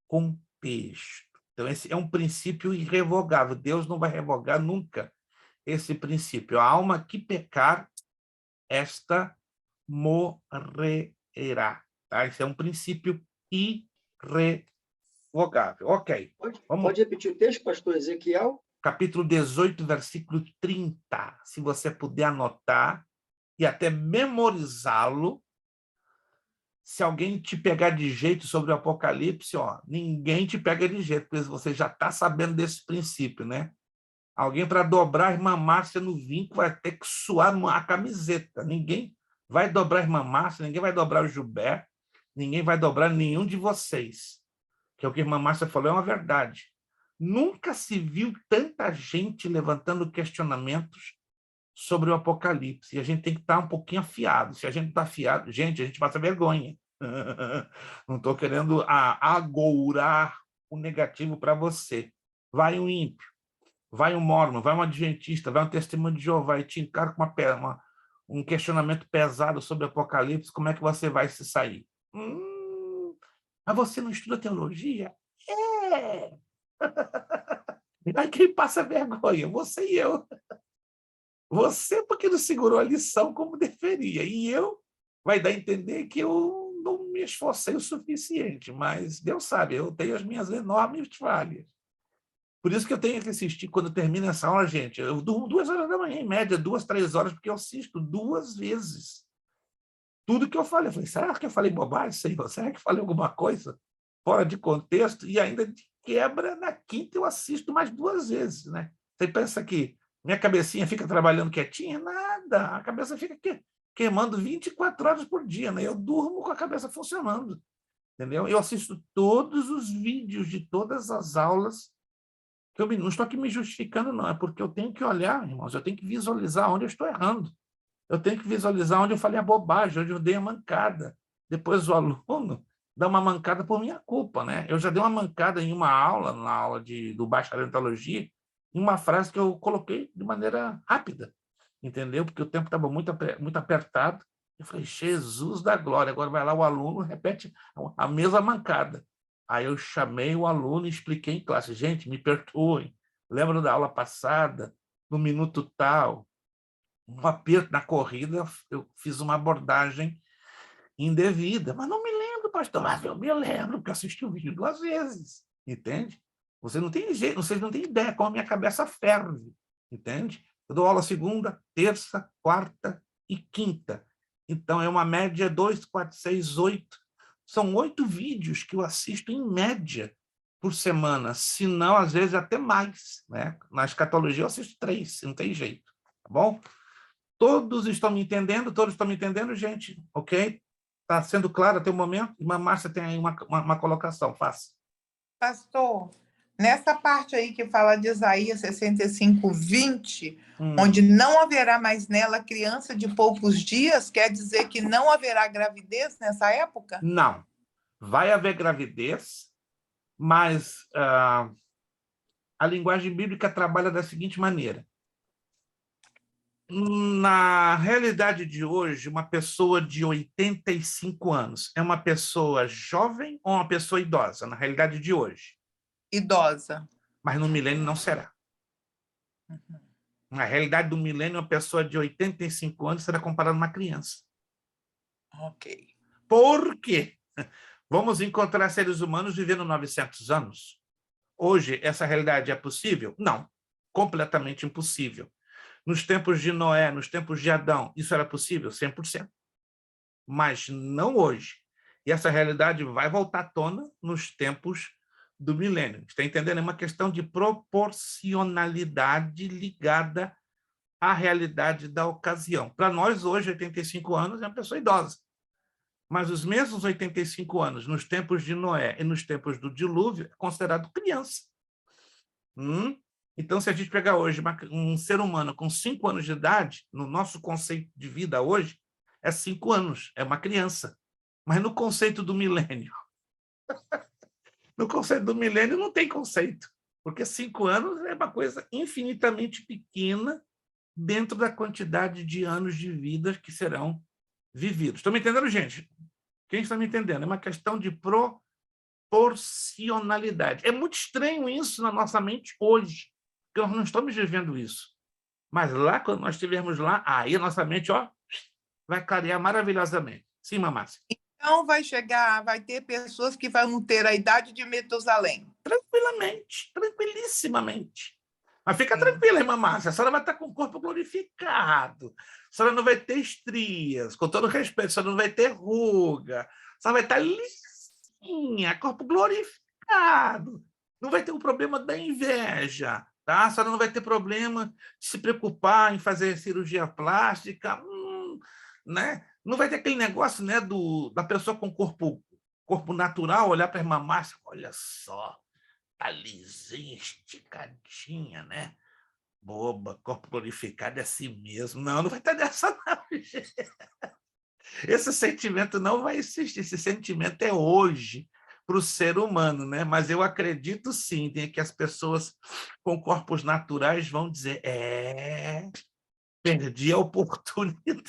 contexto. Então, esse é um princípio irrevogável. Deus não vai revogar nunca esse princípio. A alma que pecar, esta morrerá. Tá? Esse é um princípio irrevogável. Ok. Pode repetir o texto, pastor Ezequiel? Capítulo 18, versículo 30. Se você puder anotar e até memorizá-lo, se alguém te pegar de jeito sobre o Apocalipse, ó, ninguém te pega de jeito, porque você já está sabendo desse princípio, né? Alguém para dobrar a irmã Márcia no vinco vai ter que suar a camiseta. Ninguém vai dobrar a irmã Márcia, ninguém vai dobrar o Gilberto, ninguém vai dobrar nenhum de vocês. Que é o que a irmã Márcia falou, é uma verdade. Nunca se viu tanta gente levantando questionamentos sobre o Apocalipse. E a gente tem que estar um pouquinho afiado. Se a gente não está afiado, gente, a gente passa vergonha. Não estou querendo agourar o negativo para você. Vai um ímpio, vai um mórmon, vai um adventista, vai um testemunho de Jeová e te encara com um questionamento pesado sobre o Apocalipse, como é que você vai se sair? Mas você não estuda teologia? É! Aí quem passa vergonha? Você e eu. Você porque não segurou a lição como deveria. E eu vai dar a entender que eu não me esforcei o suficiente. Mas Deus sabe, eu tenho as minhas enormes falhas. Por isso que eu tenho que assistir, quando termina essa aula, gente, eu durmo 2 horas da manhã, em média, 2, 3 horas, porque eu assisto 2 vezes. Tudo que eu falei. Eu falei, será que eu falei bobagem, Senhor? Será que eu falei alguma coisa fora de contexto? E ainda de quebra, na quinta eu assisto mais 2 vezes, né? Você pensa que minha cabecinha fica trabalhando quietinha? Nada, a cabeça fica queimando 24 horas por dia, né? Eu durmo com a cabeça funcionando. entendeu? Eu assisto todos os vídeos de todas as aulas, que eu não estou aqui me justificando, não, é porque eu tenho que olhar, irmãos, eu tenho que visualizar onde eu estou errando. Eu tenho que visualizar onde eu falei a bobagem, onde eu dei a mancada. Depois o aluno dá uma mancada por minha culpa, né? Eu já dei uma mancada em uma aula, na aula do bacharel em teologia, em uma frase que eu coloquei de maneira rápida, entendeu? Porque o tempo estava muito apertado. Eu falei, Jesus da glória, agora vai lá o aluno, repete a mesma mancada. Aí eu chamei o aluno e expliquei em classe, gente, me perdoem, lembro da aula passada, no minuto tal, um aperto na corrida, eu fiz uma abordagem indevida, mas não me lembro, pastor, mas eu me lembro, porque eu assisti o vídeo 2 vezes, entende? Você não tem jeito, vocês não têm ideia como a minha cabeça ferve, entende? Eu dou aula segunda, terça, quarta e quinta. Então, é uma média 2, 4, 6, 8. São 8 vídeos que eu assisto em média por semana, se não, às vezes, até mais, né? Na escatologia, eu assisto 3, não tem jeito, tá bom? Todos estão me entendendo? Todos estão me entendendo, gente? Ok? Está sendo claro até o momento? Irmã Márcia tem aí uma colocação, faça. Pastor, nessa parte aí que fala de Isaías 65, 20, onde não haverá mais nela criança de poucos dias, quer dizer que não haverá gravidez nessa época? Não. Vai haver gravidez, mas a linguagem bíblica trabalha da seguinte maneira. Na realidade de hoje, uma pessoa de 85 anos é uma pessoa jovem ou uma pessoa idosa, na realidade de hoje? Idosa. Mas no milênio não será. Na realidade do milênio, uma pessoa de 85 anos será comparada a uma criança. Ok. Por quê? Vamos encontrar seres humanos vivendo 900 anos? Hoje, essa realidade é possível? Não. Completamente impossível. Nos tempos de Noé, nos tempos de Adão, isso era possível? 100%. Mas não hoje. E essa realidade vai voltar à tona nos tempos do milênio. Está entendendo? É uma questão de proporcionalidade ligada à realidade da ocasião. Para nós, hoje, 85 anos é uma pessoa idosa. Mas os mesmos 85 anos, nos tempos de Noé e nos tempos do dilúvio, é considerado criança. Então, se a gente pegar hoje um ser humano com 5 anos de idade, no nosso conceito de vida hoje, é 5 anos, é uma criança. Mas no conceito do milênio, no conceito do milênio não tem conceito, porque 5 anos é uma coisa infinitamente pequena dentro da quantidade de anos de vida que serão vividos. Estão me entendendo, gente? Quem está me entendendo? É uma questão de proporcionalidade. É muito estranho isso na nossa mente hoje, porque nós não estamos vivendo isso. Mas lá, quando nós estivermos lá, aí a nossa mente vai clarear maravilhosamente. Sim, Mamácia? Então vai ter pessoas que vão ter a idade de Metusalém. Tranquilamente, tranquilissimamente. Mas fica tranquila, irmã Márcia, a senhora vai estar com o corpo glorificado, a senhora não vai ter estrias, com todo respeito, a senhora não vai ter ruga, a senhora vai estar lisinha, corpo glorificado, não vai ter o problema da inveja, tá? A senhora não vai ter problema de se preocupar em fazer cirurgia plástica, né? Não vai ter aquele negócio, né, da pessoa com corpo natural olhar para a irmã Márcia, olha só, tá lisinha, esticadinha, né? Boba, corpo glorificado é assim mesmo. Não vai estar dessa, não. Esse sentimento não vai existir. Esse sentimento é hoje para o ser humano, né? Mas eu acredito sim, que as pessoas com corpos naturais vão dizer: perdi a oportunidade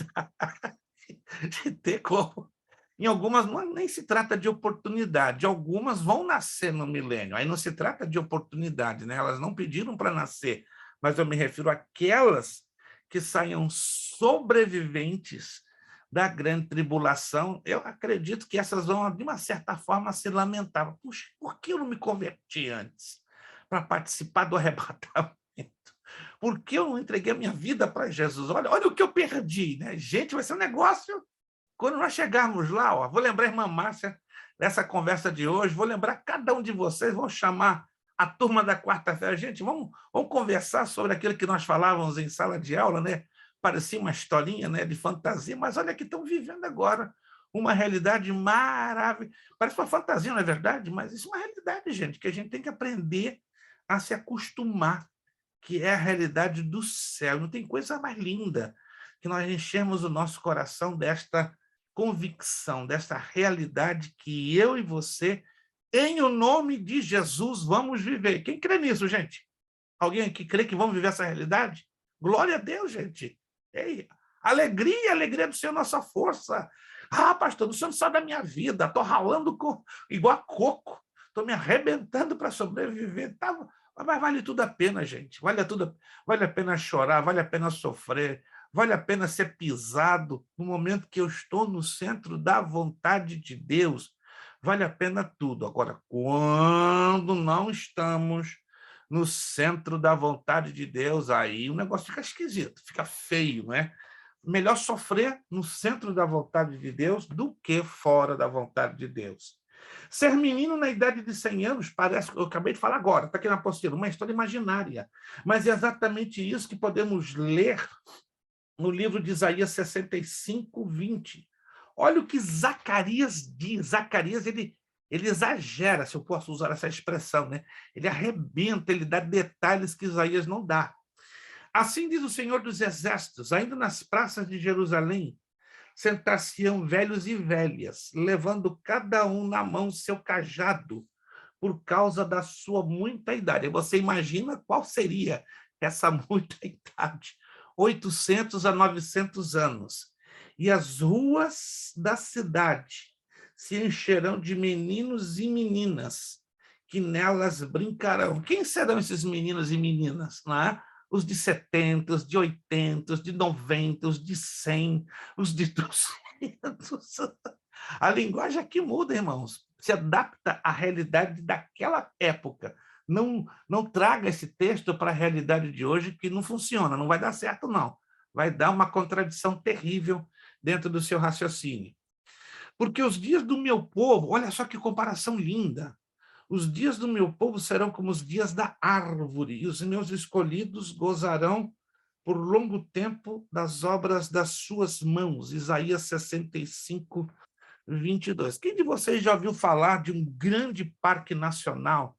de ter corpo. Em algumas nem se trata de oportunidade, algumas vão nascer no milênio, aí não se trata de oportunidade, né? Elas não pediram para nascer, mas eu me refiro àquelas que saiam sobreviventes da grande tribulação. Eu acredito que essas vão, de uma certa forma, se lamentar. Puxa, por que eu não me converti antes para participar do arrebatamento? Por que eu não entreguei a minha vida para Jesus? Olha o que eu perdi, né? Gente, vai ser um negócio... Quando nós chegarmos lá, vou lembrar a irmã Márcia dessa conversa de hoje, vou lembrar cada um de vocês, vou chamar a turma da quarta-feira. Gente, vamos conversar sobre aquilo que nós falávamos em sala de aula, né? Parecia uma historinha, né, de fantasia, mas olha que estão vivendo agora uma realidade maravilhosa. Parece uma fantasia, não é verdade? Mas isso é uma realidade, gente, que a gente tem que aprender a se acostumar, que é a realidade do céu. Não tem coisa mais linda que nós enchermos o nosso coração desta convicção, desta realidade que eu e você, em o nome de Jesus, vamos viver. Quem crê nisso, gente? Alguém aqui crê que vamos viver essa realidade? Glória a Deus, gente. Ei, alegria, alegria do Senhor, nossa força. Ah, pastor, o Senhor não sabe da minha vida, estou ralando igual a coco, estou me arrebentando para sobreviver. Tá, mas vale tudo a pena, gente. Vale a pena chorar, vale a pena sofrer, vale a pena ser pisado no momento que eu estou no centro da vontade de Deus. Vale a pena tudo. Agora, quando não estamos no centro da vontade de Deus, aí o negócio fica esquisito, fica feio, não é? Melhor sofrer no centro da vontade de Deus do que fora da vontade de Deus. Ser menino na idade de 100 anos, parece, eu acabei de falar agora, está aqui na apostila, uma história imaginária, mas é exatamente isso que podemos ler no livro de Isaías 65, 20. Olha o que Zacarias diz. Zacarias, ele exagera, se eu posso usar essa expressão, né? Ele arrebenta, ele dá detalhes que Isaías não dá. Assim diz o Senhor dos Exércitos, ainda nas praças de Jerusalém, sentar-se-ão velhos e velhas, levando cada um na mão seu cajado, por causa da sua muita idade. Você imagina qual seria essa muita idade? 800 a 900 anos. E as ruas da cidade se encherão de meninos e meninas, que nelas brincarão. Quem serão esses meninos e meninas? Não é? Os de 70, os de 80, os de 90, os de 100, os de 200. A linguagem aqui muda, irmãos. Se adapta à realidade daquela época. Não traga esse texto para a realidade de hoje, que não funciona, não vai dar certo, não. Vai dar uma contradição terrível dentro do seu raciocínio. Porque os dias do meu povo, olha só que comparação linda, os dias do meu povo serão como os dias da árvore, e os meus escolhidos gozarão por longo tempo das obras das suas mãos. Isaías 65, 22. Quem de vocês já ouviu falar de um grande parque nacional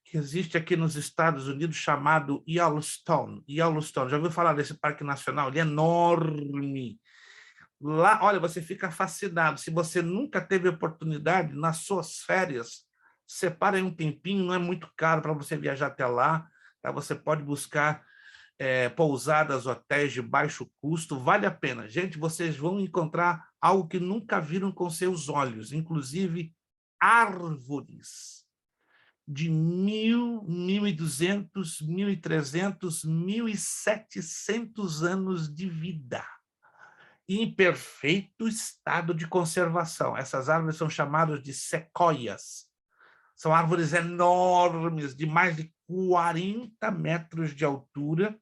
que existe aqui nos Estados Unidos chamado Yellowstone? Yellowstone, já ouviu falar desse parque nacional? Ele é enorme. Lá, olha, você fica fascinado. Se você nunca teve oportunidade, nas suas férias, separe um tempinho, não é muito caro para você viajar até lá, tá? Você pode buscar pousadas, hotéis de baixo custo, vale a pena. Gente, vocês vão encontrar algo que nunca viram com seus olhos, inclusive árvores de 1.000, 1.200, 1.300, 1.700 anos de vida, em perfeito estado de conservação. Essas árvores são chamadas de sequoias. São árvores enormes, de mais de 40 metros de altura,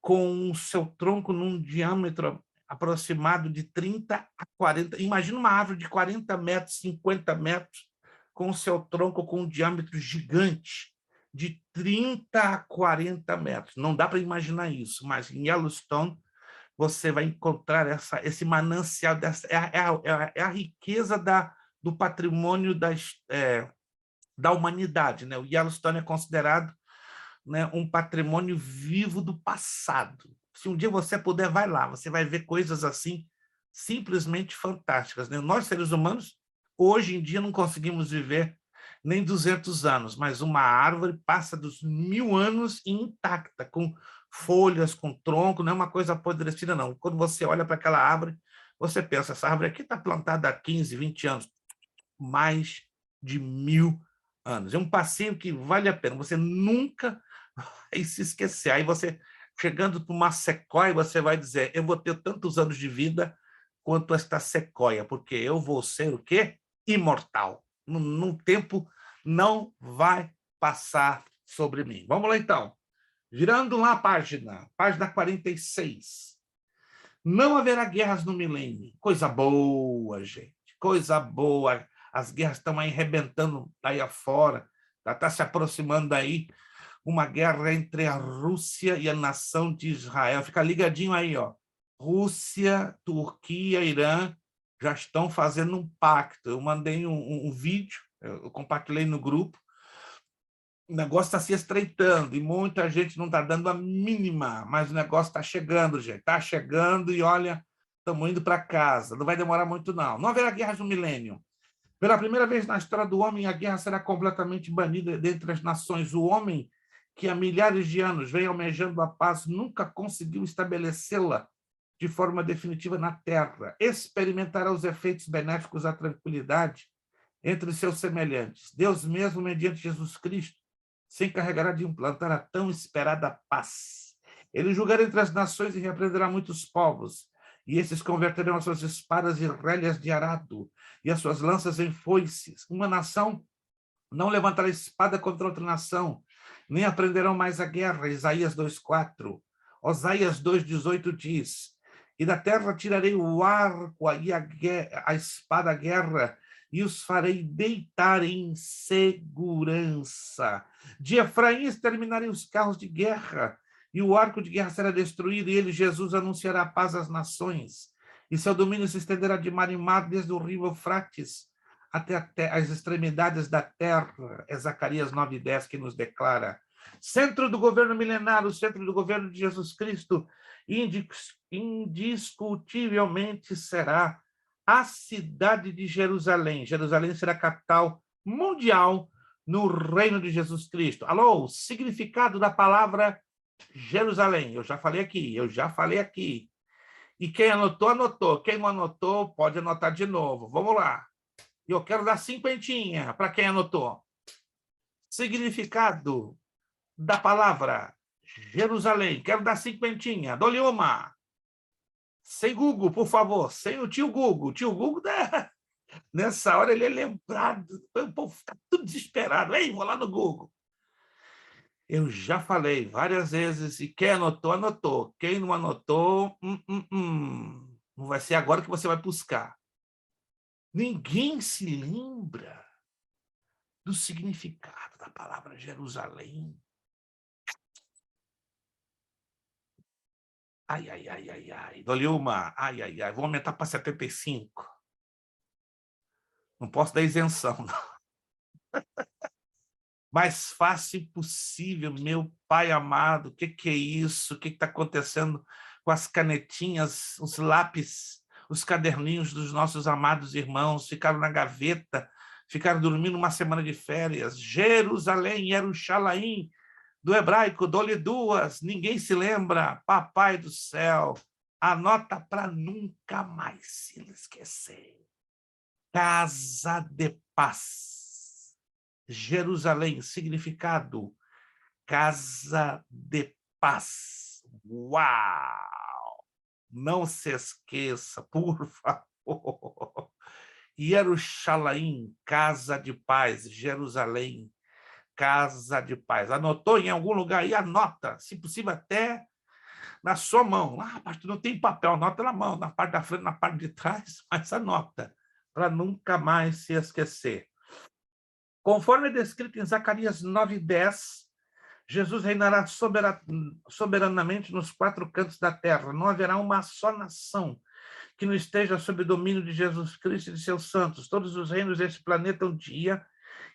com o seu tronco num diâmetro aproximado de 30 a 40. Imagina uma árvore de 40 metros, 50 metros, com o seu tronco com um diâmetro gigante, de 30 a 40 metros. Não dá para imaginar isso, mas em Yellowstone você vai encontrar esse manancial, é a riqueza do patrimônio da humanidade, né? O Yellowstone é considerado, né, um patrimônio vivo do passado. Se um dia você puder, vai lá, você vai ver coisas assim simplesmente fantásticas, né? Nós, seres humanos, hoje em dia não conseguimos viver nem 200 anos, mas uma árvore passa dos 1.000 anos intacta, com folhas, com tronco, não é uma coisa apodrecida, não. Quando você olha para aquela árvore, você pensa, essa árvore aqui está plantada há 15, 20 anos, mais de 1.000 anos. É um passeio que vale a pena, você nunca vai se esquecer. Aí você, chegando para uma sequoia, você vai dizer, eu vou ter tantos anos de vida quanto esta sequoia, porque eu vou ser o quê? Imortal. No tempo não vai passar sobre mim. Vamos lá, então. Virando lá a página 46. Não haverá guerras no milênio. Coisa boa, gente. Coisa boa. As guerras estão aí arrebentando aí afora. Está se aproximando aí uma guerra entre a Rússia e a nação de Israel. Fica ligadinho aí, ó. Rússia, Turquia, Irã já estão fazendo um pacto. Eu mandei um vídeo, eu compartilhei no grupo, o negócio está se estreitando e muita gente não está dando a mínima, mas o negócio está chegando, gente. Está chegando e, olha, estamos indo para casa. Não vai demorar muito, não. Não haverá guerras no milênio. Pela primeira vez na história do homem, a guerra será completamente banida dentre as nações. O homem, que há milhares de anos vem almejando a paz, nunca conseguiu estabelecê-la de forma definitiva na Terra. Experimentará os efeitos benéficos da tranquilidade entre seus semelhantes. Deus mesmo, mediante Jesus Cristo, se encarregará de implantar a tão esperada paz. Ele julgará entre as nações e repreenderá muitos povos, e esses converterão as suas espadas em relhas de arado e as suas lanças em foices. Uma nação não levantará espada contra outra nação, nem aprenderão mais a guerra. Isaías 2,4. Oséias 2,18 diz: e da terra tirarei o arco e a espada, a guerra, e os farei deitar em segurança. De Efraim exterminarei os carros de guerra, e o arco de guerra será destruído, e ele, Jesus, anunciará a paz às nações, e seu domínio se estenderá de mar em mar, desde o rio Eufrates até as extremidades da terra. É Zacarias 9,10 que nos declara. Centro do governo milenário, centro do governo de Jesus Cristo, indiscutivelmente será a cidade de Jerusalém. Jerusalém será a capital mundial no reino de Jesus Cristo. Alô, significado da palavra Jerusalém. Eu já falei aqui. E quem anotou, anotou. Quem não anotou, pode anotar de novo. Vamos lá. Eu quero dar 50 para quem anotou. Significado da palavra Jerusalém. Quero dar 50. Dou-lhe uma. Sem Google, por favor. Sem o tio Google. O tio Google, nessa hora, ele é lembrado. O povo fica tudo desesperado. Ei, vou lá no Google. Eu já falei várias vezes, e quem anotou, anotou. Quem não anotou, não vai ser agora que você vai buscar. Ninguém se lembra do significado da palavra Jerusalém. Ai. Dou-lhe uma. Ai. Vou aumentar para 75. Não posso dar isenção, não. Mais fácil possível, meu pai amado. O que é isso? O que está acontecendo com as canetinhas, os lápis, os caderninhos dos nossos amados irmãos? Ficaram na gaveta, ficaram dormindo uma semana de férias. Jerusalém, Yerushalayim, do hebraico, dou-lhe duas. Ninguém se lembra. Papai do céu, anota para nunca mais se esquecer. Casa de paz. Jerusalém, significado, casa de paz. Uau! Não se esqueça, por favor. Yerushalayim, casa de paz. Jerusalém, casa de paz. Anotou em algum lugar aí? Anota, se possível até na sua mão. Pastor, não tem papel, anota na mão, na parte da frente, na parte de trás, mas anota, para nunca mais se esquecer. Conforme descrito em Zacarias 9:10, Jesus reinará soberanamente nos 4 cantos da terra. Não haverá uma só nação que não esteja sob o domínio de Jesus Cristo e de seus santos. Todos os reinos desse planeta um dia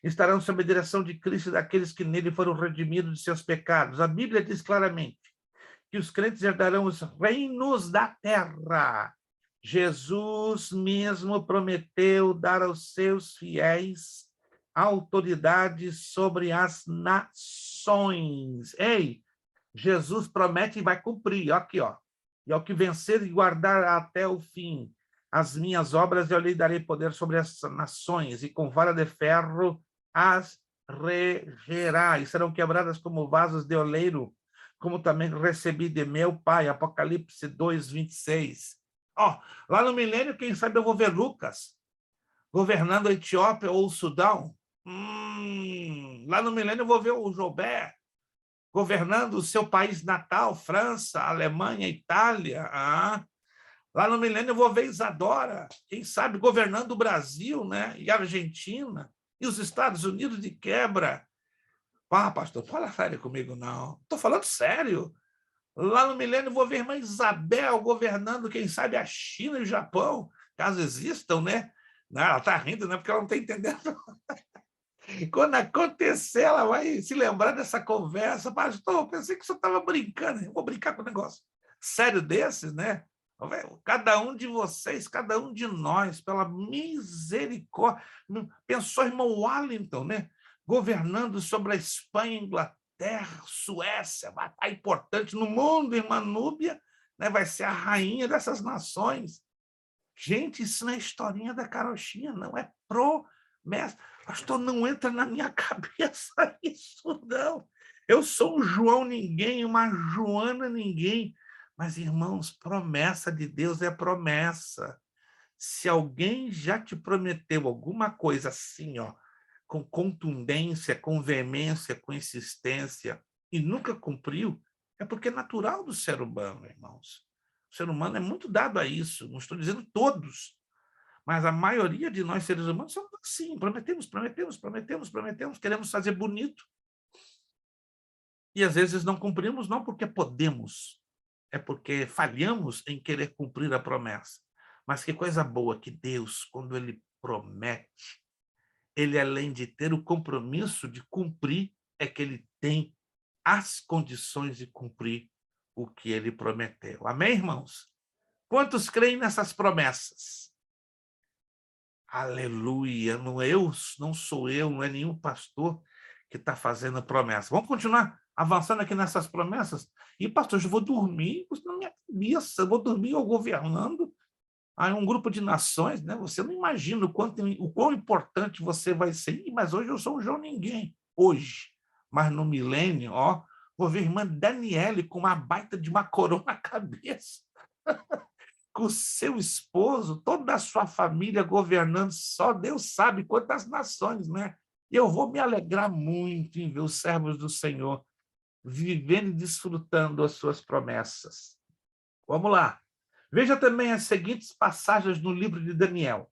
estarão sob a direção de Cristo e daqueles que nele foram redimidos de seus pecados. A Bíblia diz claramente que os crentes herdarão os reinos da terra. Jesus mesmo prometeu dar aos seus fiéis autoridade sobre as nações. Ei, Jesus promete e vai cumprir. Aqui, ó. E ao que vencer e guardar até o fim as minhas obras, eu lhe darei poder sobre as nações, e com vara de ferro as regerá, e serão quebradas como vasos de oleiro, como também recebi de meu Pai. Apocalipse 2:26. Ó, lá no milênio, quem sabe eu vou ver Lucas governando a Etiópia ou o Sudão. Lá no milênio eu vou ver o Joubert governando o seu país natal, França, Alemanha, Itália. Lá no milênio eu vou ver Isadora, quem sabe governando o Brasil, né? E a Argentina, e os Estados Unidos de quebra. Pastor, fala sério comigo, não. Estou falando sério. Lá no milênio eu vou ver a irmã Isabel governando, quem sabe, a China e o Japão. caso existam, né? Não, ela está rindo, né? Porque ela não está entendendo. Quando acontecer, ela vai se lembrar dessa conversa. Pastor, eu pensei que você estava brincando. Eu vou brincar com o negócio sério desses, né? Cada um de vocês, cada um de nós, pela misericórdia. Pensou irmão Wellington, né? Governando sobre a Espanha, Inglaterra, Suécia, vai estar importante no mundo, irmã Núbia, né? Vai ser a rainha dessas nações. Gente, isso não é historinha da carochinha, não, é promessa. Pastor, não entra na minha cabeça isso, não. Eu sou um João ninguém, uma Joana ninguém. Mas, irmãos, promessa de Deus é promessa. Se alguém já te prometeu alguma coisa assim, ó, com contundência, com veemência, com insistência, e nunca cumpriu, é porque é natural do ser humano, irmãos. O ser humano é muito dado a isso, não estou dizendo todos, mas a maioria de nós, seres humanos, somos assim, prometemos, queremos fazer bonito, e às vezes não cumprimos, não porque podemos, é porque falhamos em querer cumprir a promessa. Mas que coisa boa que Deus, quando Ele promete, Ele, além de ter o compromisso de cumprir, é que Ele tem as condições de cumprir o que Ele prometeu. Amém, irmãos? Quantos creem nessas promessas? Aleluia! Não sou eu, não é nenhum pastor que está fazendo promessa. Vamos continuar avançando aqui nessas promessas? E, pastor, eu vou dormir na minha cabeça, eu vou dormir eu governando um grupo de nações, né? Você não imagina o quão importante você vai ser. Mas hoje eu sou um João ninguém, hoje. Mas no milênio, ó, vou ver a irmã Daniele com uma baita de uma coroa na cabeça, com o seu esposo, toda a sua família governando, só Deus sabe quantas nações, né? E eu vou me alegrar muito em ver os servos do Senhor vivendo e desfrutando as suas promessas. Vamos lá. Veja também as seguintes passagens no livro de Daniel.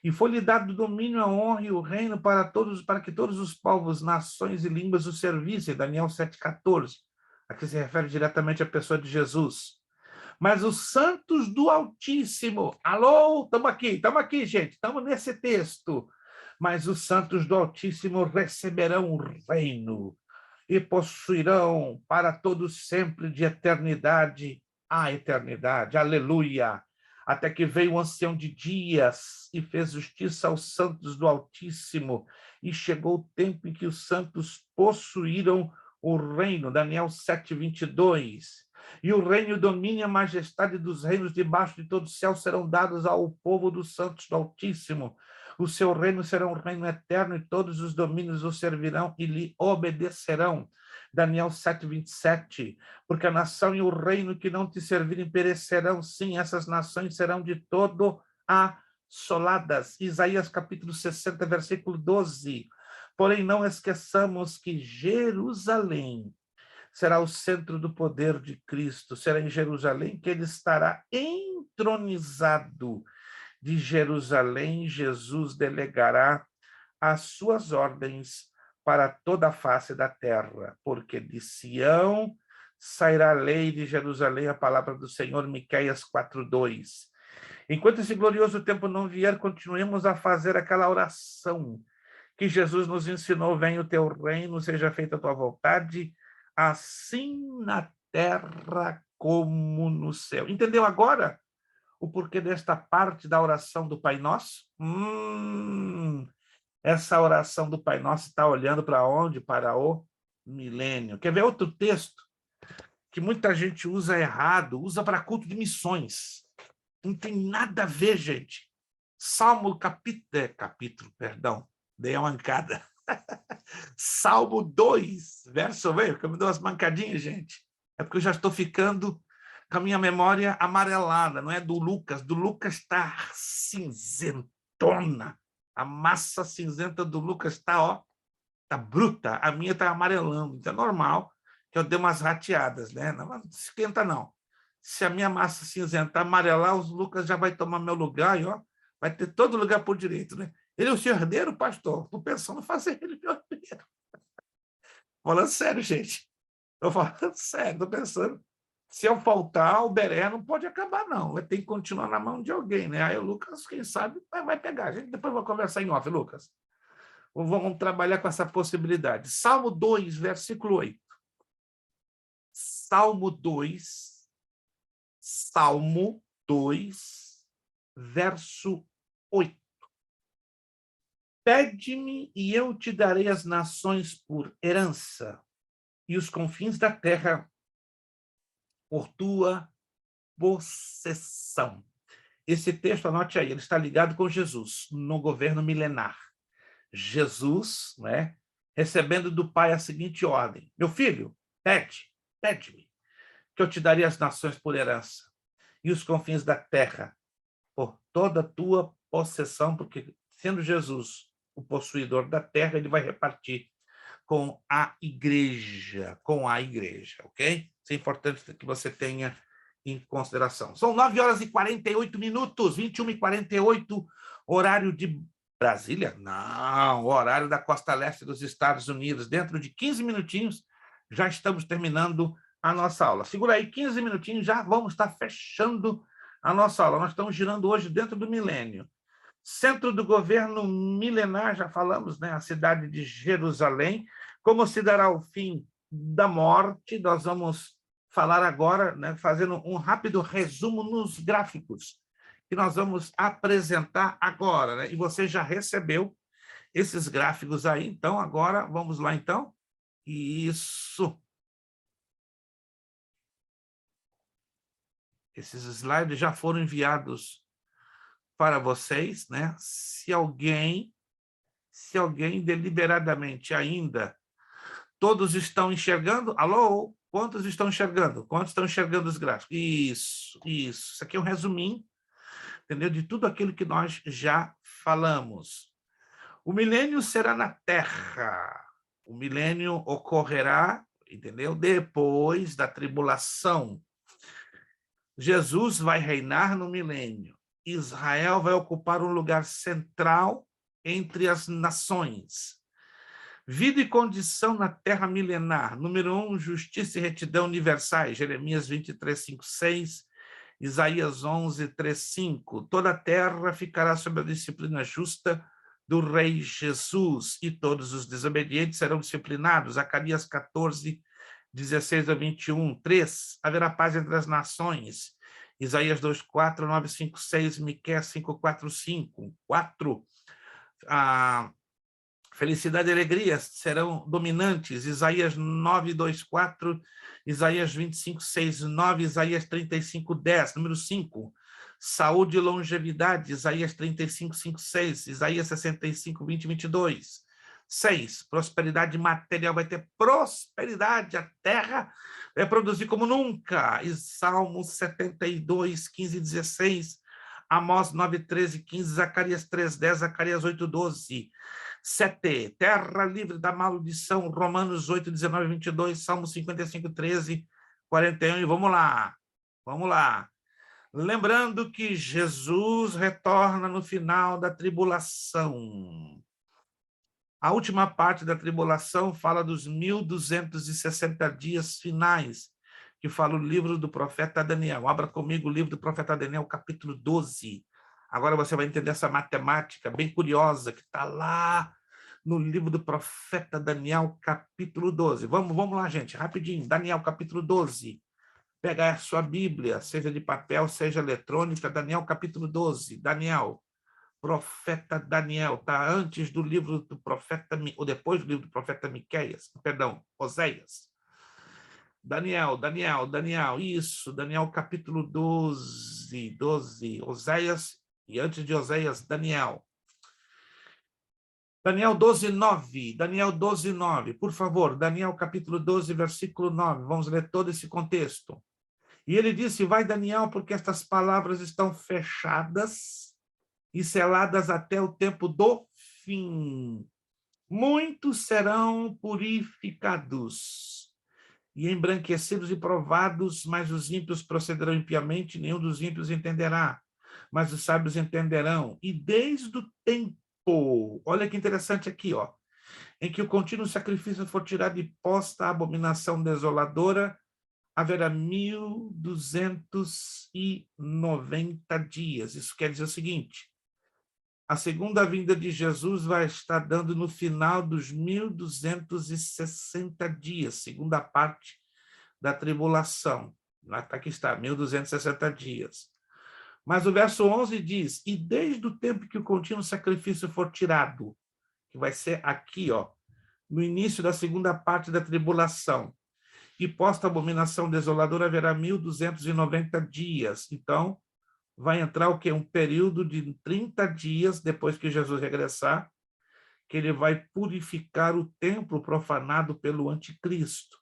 E foi-lhe dado o domínio, a honra e o reino para que todos os povos, nações e línguas o servissem. Daniel 7,14. Aqui se refere diretamente à pessoa de Jesus. Mas os santos do Altíssimo... Alô? Estamos aqui, gente. Estamos nesse texto. Mas os santos do Altíssimo receberão o reino e possuirão para todos sempre de eternidade a eternidade. Aleluia! Até que veio o ancião de dias e fez justiça aos santos do Altíssimo, e chegou o tempo em que os santos possuíram o reino. Daniel 7:22. E o reino, o domínio e a majestade dos reinos debaixo de todo o céu serão dados ao povo dos santos do Altíssimo. O seu reino será um reino eterno, e todos os domínios o servirão e lhe obedecerão. Daniel 7:27, porque a nação e o reino que não te servirem perecerão, sim, essas nações serão de todo assoladas. Isaías capítulo 60, versículo 12. Porém, não esqueçamos que Jerusalém será o centro do poder de Cristo, será em Jerusalém que ele estará entronizado. De Jerusalém, Jesus delegará as suas ordens para toda a face da terra, porque de Sião sairá a lei, de Jerusalém a palavra do Senhor. Miqueias 4:2. Enquanto esse glorioso tempo não vier, continuemos a fazer aquela oração que Jesus nos ensinou: venha o teu reino, seja feita a tua vontade, assim na terra como no céu. Entendeu agora o porquê desta parte da oração do Pai Nosso? Essa oração do Pai Nosso está olhando para onde? Para o milênio. Quer ver outro texto que muita gente usa errado? Usa para culto de missões. Não tem nada a ver, gente. Salmo capítulo, dei uma mancada. Salmo 2, verso, veio, que eu me dou umas mancadinhas, gente. É porque eu já estou ficando com a minha memória amarelada, não é do Lucas está cinzentona. A massa cinzenta do Lucas está bruta, a minha está amarelando. Então é normal que eu dê umas rateadas, né? Não esquenta, não. Se a minha massa cinzenta amarelar, os Lucas já vai tomar meu lugar e vai ter todo lugar por direito, né? Ele é o seu herdeiro, pastor? Estou pensando em fazer ele meu herdeiro. Falando sério, gente. Estou falando sério, estou pensando em Se eu faltar, o Beré não pode acabar, não. Vai ter que continuar na mão de alguém, né? Aí o Lucas, quem sabe, vai pegar. A gente depois vai conversar em off, Lucas. Vamos trabalhar com essa possibilidade. Salmo 2, versículo 8. Salmo 2, verso 8. Pede-me e eu te darei as nações por herança e os confins da terra por tua possessão. Esse texto, anote aí, ele está ligado com Jesus, no governo milenar. Jesus, né, recebendo do Pai a seguinte ordem: meu filho, pede-me, que eu te darei as nações por herança e os confins da terra por toda a tua possessão, porque sendo Jesus o possuidor da terra, ele vai repartir com a igreja, ok? Isso é importante que você tenha em consideração. São 9h48, 21h48, horário de Brasília? Não, horário da costa leste dos Estados Unidos. Dentro de 15 minutinhos, já estamos terminando a nossa aula. Segura aí, 15 minutinhos, já vamos estar fechando a nossa aula. Nós estamos girando hoje dentro do milênio. Centro do governo milenar, já falamos, né? A cidade de Jerusalém. Como se dará o fim da morte? Nós vamos falar agora, né? Fazendo um rápido resumo nos gráficos que nós vamos apresentar agora, né? E você já recebeu esses gráficos aí, então agora, vamos lá então? Isso. Esses slides já foram enviados para vocês, né? Se alguém deliberadamente ainda, todos estão enxergando? Alô? Quantos estão enxergando? Quantos estão enxergando os gráficos? Isso. Isso aqui é um resuminho, entendeu? De tudo aquilo que nós já falamos. O milênio será na Terra. O milênio ocorrerá, entendeu? Depois da tribulação. Jesus vai reinar no milênio. Israel vai ocupar um lugar central entre as nações. Vida e condição na terra milenar. Número 1, justiça e retidão universais. Jeremias 23, 5, 6. Isaías 11, 3, 5. Toda a terra ficará sob a disciplina justa do rei Jesus, e todos os desobedientes serão disciplinados. Zacarias 14, 16 a 21. 3. Haverá paz entre as nações. Isaías 2, 4, 9, 5, 6. Miqueias 5, 4, 5. 4. Felicidade e alegria serão dominantes. Isaías 9, 2, 4. Isaías 25, 6, 9. Isaías 35, 10. Número 5. Saúde e longevidade. Isaías 35, 5, 6. Isaías 65, 20, 22. 6. Prosperidade material. Vai ter prosperidade. A terra vai produzir como nunca. E Salmos 72, 15 e 16. Amós 9, 13 e 15. Zacarias 3, 10. Zacarias 8, 12. 7. Terra livre da maldição. Romanos 8, 19 e 22. Salmos 55, 13, 41. E vamos lá. Lembrando que Jesus retorna no final da tribulação. A última parte da tribulação fala dos 1260 dias finais, que fala o livro do profeta Daniel. Abra comigo o livro do profeta Daniel, capítulo 12. Agora você vai entender essa matemática bem curiosa que está lá no livro do profeta Daniel, capítulo 12. Vamos lá, gente, rapidinho. Daniel, capítulo 12. Pega a sua Bíblia, seja de papel, seja eletrônica. Daniel, capítulo 12. Daniel, profeta Daniel, está antes do livro do profeta, ou depois do livro do profeta Miqueias, perdão, Oséias. Daniel, isso, Daniel, capítulo 12, Oséias, e antes de Oséias, Daniel. Daniel 12, 9, por favor, Daniel capítulo 12, versículo 9, vamos ler todo esse contexto. E ele disse, vai Daniel, porque estas palavras estão fechadas e seladas até o tempo do fim. Muitos serão purificados e embranquecidos e provados, mas os ímpios procederão impiamente, nenhum dos ímpios entenderá, mas os sábios entenderão. E desde o tempo, olha que interessante aqui, ó, em que o contínuo sacrifício for tirado e posta a abominação desoladora, haverá 1.290 dias. Isso quer dizer o seguinte: a segunda vinda de Jesus vai estar dando no final dos 1.260 dias, segunda parte da tribulação. Aqui está, 1.260 dias. Mas o verso 11 diz: e desde o tempo que o contínuo sacrifício for tirado, que vai ser aqui, ó, no início da segunda parte da tribulação, e posta a abominação desoladora, haverá 1.290 dias. Então, vai entrar o quê? Um período de 30 dias depois que Jesus regressar, que ele vai purificar o templo profanado pelo anticristo.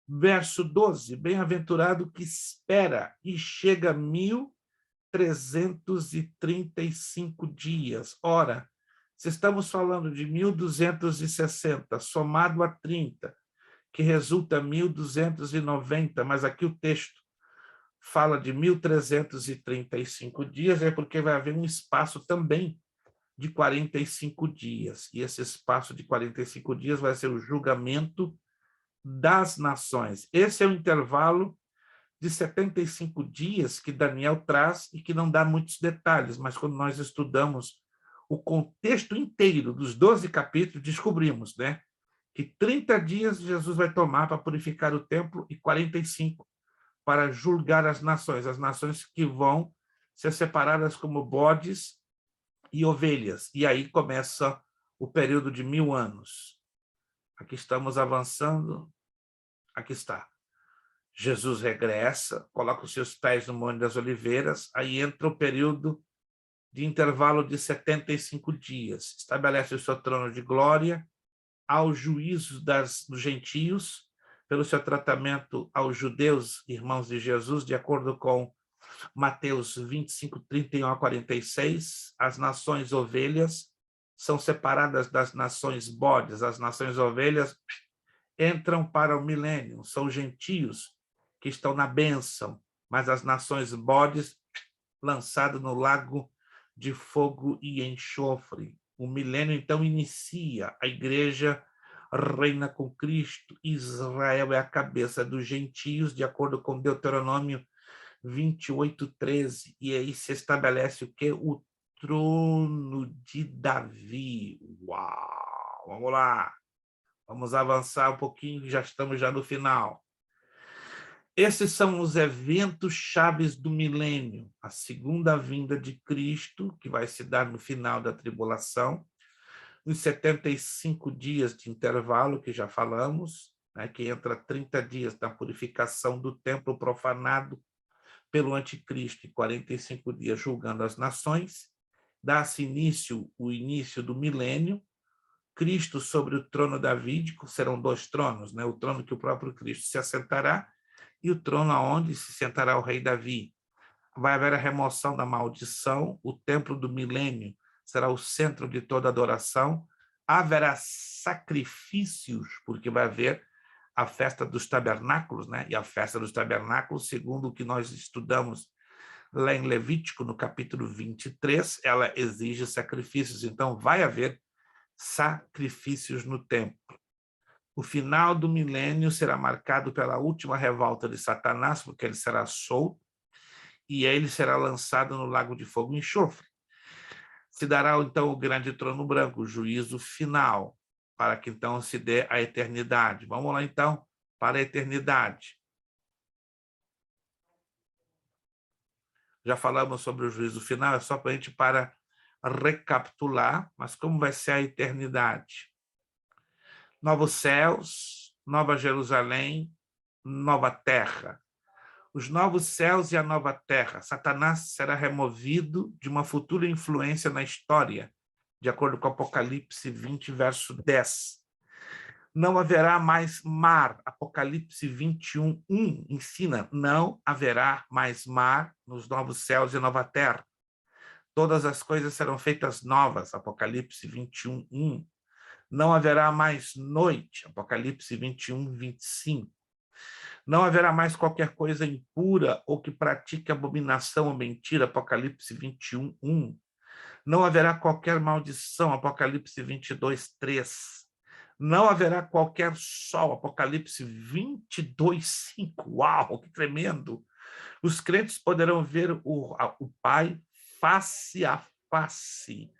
Verso 12, bem-aventurado que espera e chega a 1.335 dias. Ora, se estamos falando de 1.260 somado a 30, que resulta 1.290, mas aqui o texto fala de 1.335 dias, é porque vai haver um espaço também de 45 dias. E esse espaço de 45 dias vai ser o julgamento das nações. Esse é o intervalo de 75 dias que Daniel traz e que não dá muitos detalhes, mas quando nós estudamos o contexto inteiro dos 12 capítulos, descobrimos, né, que 30 dias Jesus vai tomar para purificar o templo e 45 para julgar as nações que vão ser separadas como bodes e ovelhas. E aí começa o período de 1000 anos. Aqui estamos avançando. Aqui está. Jesus regressa, coloca os seus pés no Monte das Oliveiras, aí entra o período de intervalo de 75 dias. Estabelece o seu trono de glória, aos juízos dos gentios, pelo seu tratamento aos judeus, irmãos de Jesus, de acordo com Mateus 25, 31 a 46, as nações ovelhas são separadas das nações bodes, as nações ovelhas entram para o milênio, são gentios que estão na bênção, mas as nações bodes lançadas no lago de fogo e enxofre. O milênio, então, inicia. A igreja reina com Cristo. Israel é a cabeça dos gentios, de acordo com Deuteronômio 28:13. E aí se estabelece o quê? O trono de Davi. Uau! Vamos lá. Vamos avançar um pouquinho, já estamos já no final. Esses são os eventos chaves do milênio, a segunda vinda de Cristo, que vai se dar no final da tribulação, os 75 dias de intervalo, que já falamos, né, que entra 30 dias da purificação do templo profanado pelo anticristo e 45 dias julgando as nações, dá-se o início do milênio, Cristo sobre o trono davídico, serão 2 tronos, né? O trono que o próprio Cristo se assentará e o trono aonde se sentará o rei Davi. Vai haver a remoção da maldição, o templo do milênio será o centro de toda adoração, haverá sacrifícios, porque vai haver a festa dos tabernáculos, né? E a festa dos tabernáculos, segundo o que nós estudamos lá em Levítico, no capítulo 23, ela exige sacrifícios, então vai haver sacrifícios no templo. O final do milênio será marcado pela última revolta de Satanás, porque ele será solto, e ele será lançado no lago de fogo e enxofre. Se dará, então, o grande trono branco, o juízo final, para que, então, se dê a eternidade. Vamos lá, então, para a eternidade. Já falamos sobre o juízo final, é só para a gente recapitular, mas como vai ser a eternidade? Novos céus, nova Jerusalém, nova terra. Os novos céus e a nova terra. Satanás será removido de uma futura influência na história, de acordo com Apocalipse 20, verso 10. Não haverá mais mar. Apocalipse 21, 1 ensina, não haverá mais mar nos novos céus e nova terra. Todas as coisas serão feitas novas. Apocalipse 21, 1. Não haverá mais noite. Apocalipse 21, 25. Não haverá mais qualquer coisa impura ou que pratique abominação ou mentira. Apocalipse 21, 1. Não haverá qualquer maldição. Apocalipse 22, 3. Não haverá qualquer sol. Apocalipse 22:5. Uau, que tremendo! Os crentes poderão ver o Pai face a face.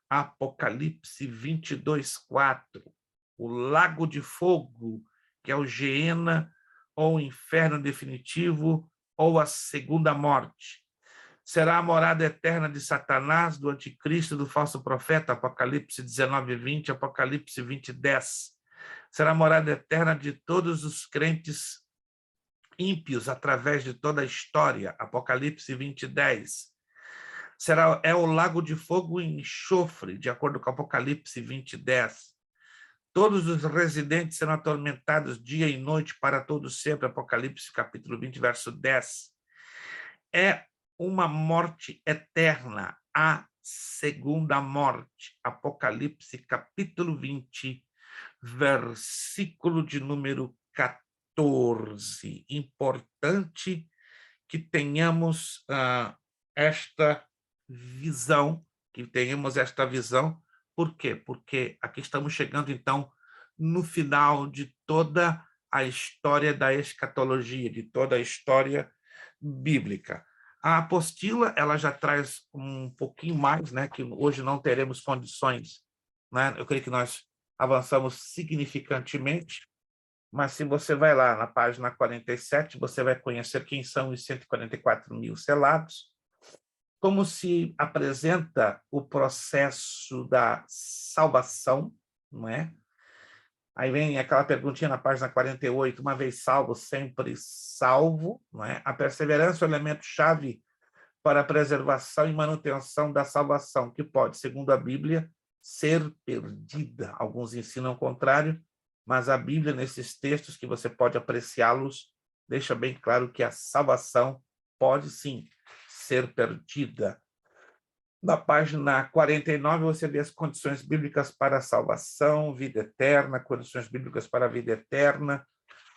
Apocalipse 22:4. O lago de fogo, que é o Geena, ou o inferno definitivo, ou a segunda morte. Será a morada eterna de Satanás, do anticristo, do falso profeta, Apocalipse 19:20, Apocalipse 20:10. Será a morada eterna de todos os crentes ímpios através de toda a história, Apocalipse 20:10. É o lago de fogo e enxofre, de acordo com Apocalipse 20:10. Todos os residentes serão atormentados dia e noite para todo sempre, Apocalipse capítulo 20, verso 10. É uma morte eterna, a segunda morte, Apocalipse capítulo 20, versículo de número 14. Importante que tenhamos esta visão, Por quê? Porque aqui estamos chegando, então, no final de toda a história da escatologia, de toda a história bíblica. A apostila, ela já traz um pouquinho mais, né, que hoje não teremos condições, né? Eu creio que nós avançamos significantemente, mas se você vai lá na página 47, você vai conhecer quem são os 144 mil selados, como se apresenta o processo da salvação, não é? Aí vem aquela perguntinha na página 48, uma vez salvo, sempre salvo, não é? A perseverança é o elemento-chave para a preservação e manutenção da salvação, que pode, segundo a Bíblia, ser perdida. Alguns ensinam o contrário, mas a Bíblia, nesses textos, que você pode apreciá-los, deixa bem claro que a salvação pode, sim, ser perdida. Na página 49, você vê as condições bíblicas para a salvação, vida eterna, condições bíblicas para a vida eterna.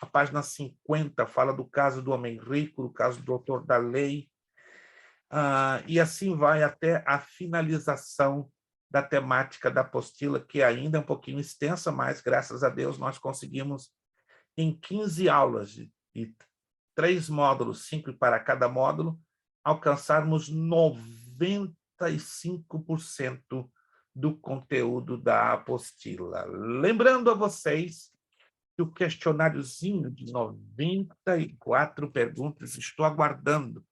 A página 50 fala do caso do homem rico, do caso do doutor da lei, e assim vai até a finalização da temática da apostila, que ainda é um pouquinho extensa, mas, graças a Deus, nós conseguimos, em 15 aulas e 3 módulos, 5 para cada módulo, alcançarmos 95% do conteúdo da apostila. Lembrando a vocês que o questionáriozinho de 94 perguntas estou aguardando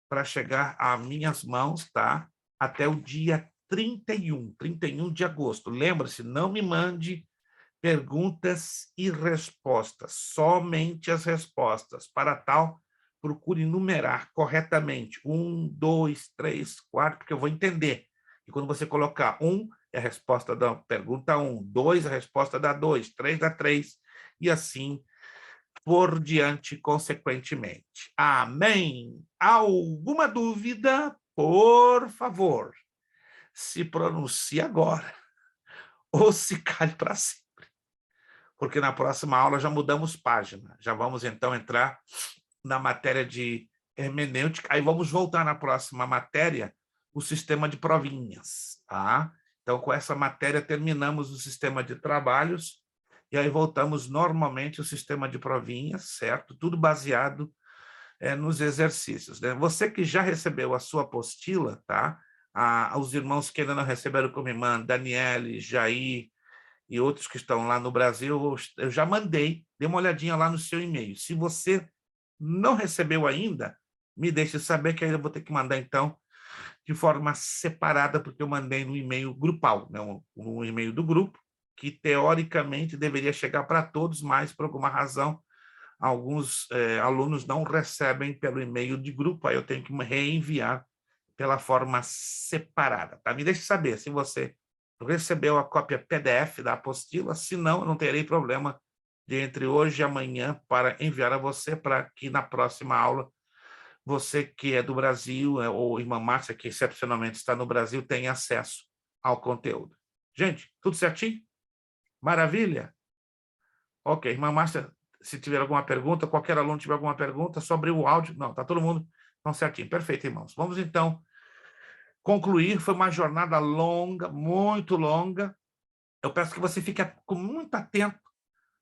para chegar às minhas mãos, tá? Até o dia 31 de agosto. Lembre-se, não me mande perguntas e respostas, somente as respostas. Para tal, procure numerar corretamente. 1, 2, 3, 4, porque eu vou entender. E quando você colocar 1, é a resposta da pergunta 1, 2, a resposta da 2, 3 da 3, e assim por diante, consequentemente. Amém? Alguma dúvida? Por favor, se pronuncie agora, ou se cale para sempre. Porque na próxima aula já mudamos página. Já vamos, então, entrar na matéria de hermenêutica. Aí vamos voltar na próxima matéria, o sistema de provinhas, tá? Então, com essa matéria, terminamos o sistema de trabalhos, e aí voltamos normalmente ao sistema de provinhas, certo? Tudo baseado nos exercícios, né? Você que já recebeu a sua apostila, tá? Os irmãos que ainda não receberam como irmã, Daniele, Jair e outros que estão lá no Brasil, eu já mandei, dê uma olhadinha lá no seu e-mail. Se você não recebeu ainda, me deixe saber que aí eu vou ter que mandar, então, de forma separada, porque eu mandei no e-mail grupal, né? Um e-mail do grupo, que teoricamente deveria chegar para todos, mas por alguma razão alguns alunos não recebem pelo e-mail de grupo, aí eu tenho que reenviar pela forma separada, tá? Me deixe saber se você recebeu a cópia PDF da apostila, se não, eu não terei problema de entre hoje e amanhã para enviar a você, para que na próxima aula você que é do Brasil, ou irmã Márcia, que excepcionalmente está no Brasil, tenha acesso ao conteúdo. Gente, tudo certinho? Maravilha? Ok, irmã Márcia, se tiver alguma pergunta, qualquer aluno tiver alguma pergunta, só abrir o áudio. Não, está todo mundo tão certinho. Perfeito, irmãos. Vamos, então, concluir. Foi uma jornada longa, muito longa, eu peço que você fique muito atento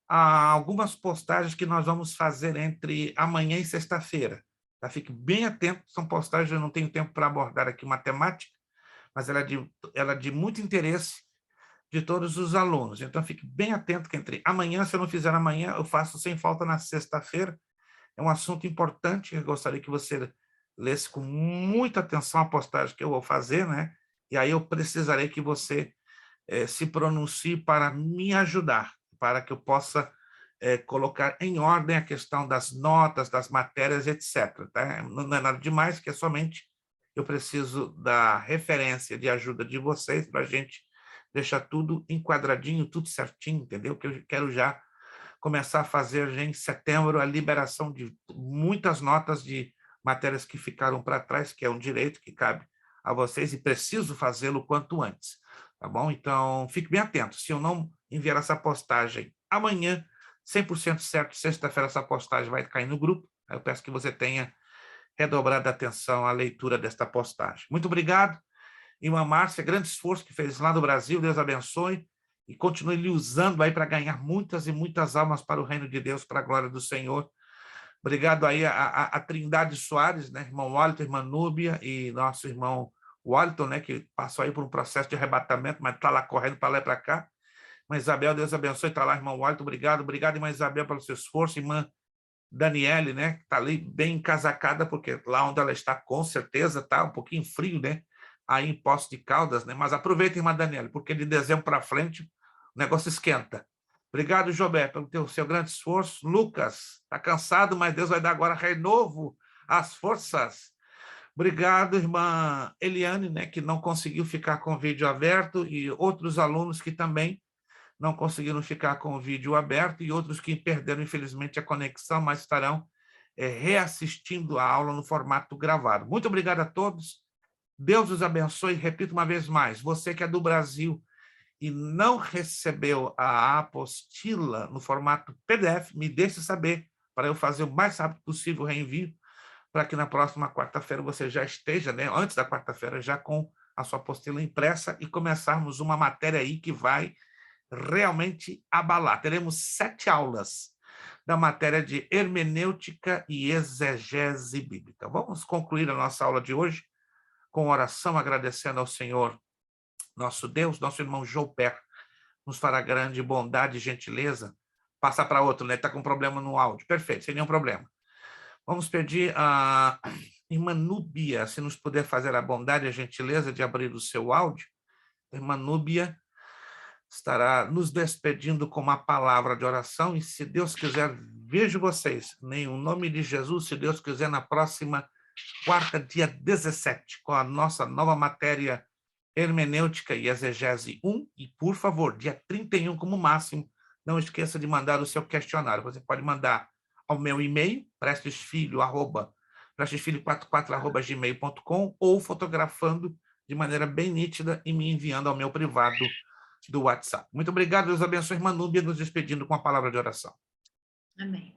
a algumas postagens que nós vamos fazer entre amanhã e sexta-feira. Tá? Fique bem atento, são postagens, eu não tenho tempo para abordar aqui matemática, mas ela é de muito interesse de todos os alunos. Então, fique bem atento que entre amanhã, se eu não fizer amanhã, eu faço sem falta na sexta-feira. É um assunto importante, eu gostaria que você lesse com muita atenção a postagem que eu vou fazer, né? E aí eu precisarei que você se pronuncie para me ajudar, para que eu possa colocar em ordem a questão das notas, das matérias, etc. Tá? Não é nada demais, que é somente eu preciso da referência de ajuda de vocês para a gente deixar tudo enquadradinho, tudo certinho, entendeu? Que eu quero já começar a fazer já em setembro a liberação de muitas notas de matérias que ficaram para trás, que é um direito que cabe a vocês e preciso fazê-lo quanto antes, tá bom? Então, fique bem atento. Se eu não enviar essa postagem amanhã, 100% certo, sexta-feira essa postagem vai cair no grupo. Eu peço que você tenha redobrado a atenção à leitura desta postagem. Muito obrigado. Irmã Márcia, grande esforço que fez lá no Brasil, Deus abençoe e continue lhe usando aí para ganhar muitas e muitas almas para o reino de Deus, para a glória do Senhor. Obrigado aí a Trindade Soares, né? Irmão Wellington, irmã Núbia e nosso irmão Wellington, né? Que passou aí por um processo de arrebatamento, mas está lá correndo para lá e para cá. Irmã Isabel, Deus abençoe, está lá, irmão Wellington, obrigado. Obrigado, irmã Isabel, pelo seu esforço. Irmã Daniele, né? Que está ali bem encasacada, porque lá onde ela está, com certeza, está um pouquinho frio, né? Aí em Poços de Caldas, né? Mas aproveita, irmã Daniele, porque de dezembro para frente o negócio esquenta. Obrigado, Jobé, pelo seu grande esforço. Lucas, está cansado, mas Deus vai dar agora renovo às forças. Obrigado, irmã Eliane, né, que não conseguiu ficar com o vídeo aberto, e outros alunos que também não conseguiram ficar com o vídeo aberto, e outros que perderam, infelizmente, a conexão, mas estarão reassistindo a aula no formato gravado. Muito obrigado a todos. Deus os abençoe. Repito uma vez mais, você que é do Brasil e não recebeu a apostila no formato PDF, me deixe saber para eu fazer o mais rápido possível o reenvio, para que na próxima quarta-feira você já esteja, né, antes da quarta-feira, já com a sua apostila impressa e começarmos uma matéria aí que vai realmente abalar. Teremos 7 aulas da matéria de hermenêutica e exegese bíblica. Vamos concluir a nossa aula de hoje com oração, agradecendo ao Senhor, nosso Deus. Nosso irmão Joper nos fará grande bondade e gentileza. Passa para outro, né? Está com problema no áudio. Perfeito, sem nenhum problema. Vamos pedir a irmã Núbia, se nos puder fazer a bondade e a gentileza de abrir o seu áudio. A irmã Núbia estará nos despedindo com uma palavra de oração, e se Deus quiser, vejo vocês, em nome de Jesus, se Deus quiser, na próxima quarta, dia 17, com a nossa nova matéria hermenêutica e exegese 1, e, por favor, dia 31 como máximo, não esqueça de mandar o seu questionário. Você pode mandar ao meu e-mail, prestesfilho44@gmail.com, ou fotografando de maneira bem nítida e me enviando ao meu privado do WhatsApp. Muito obrigado, Deus abençoe, irmã Núbia, nos despedindo com a palavra de oração. Amém.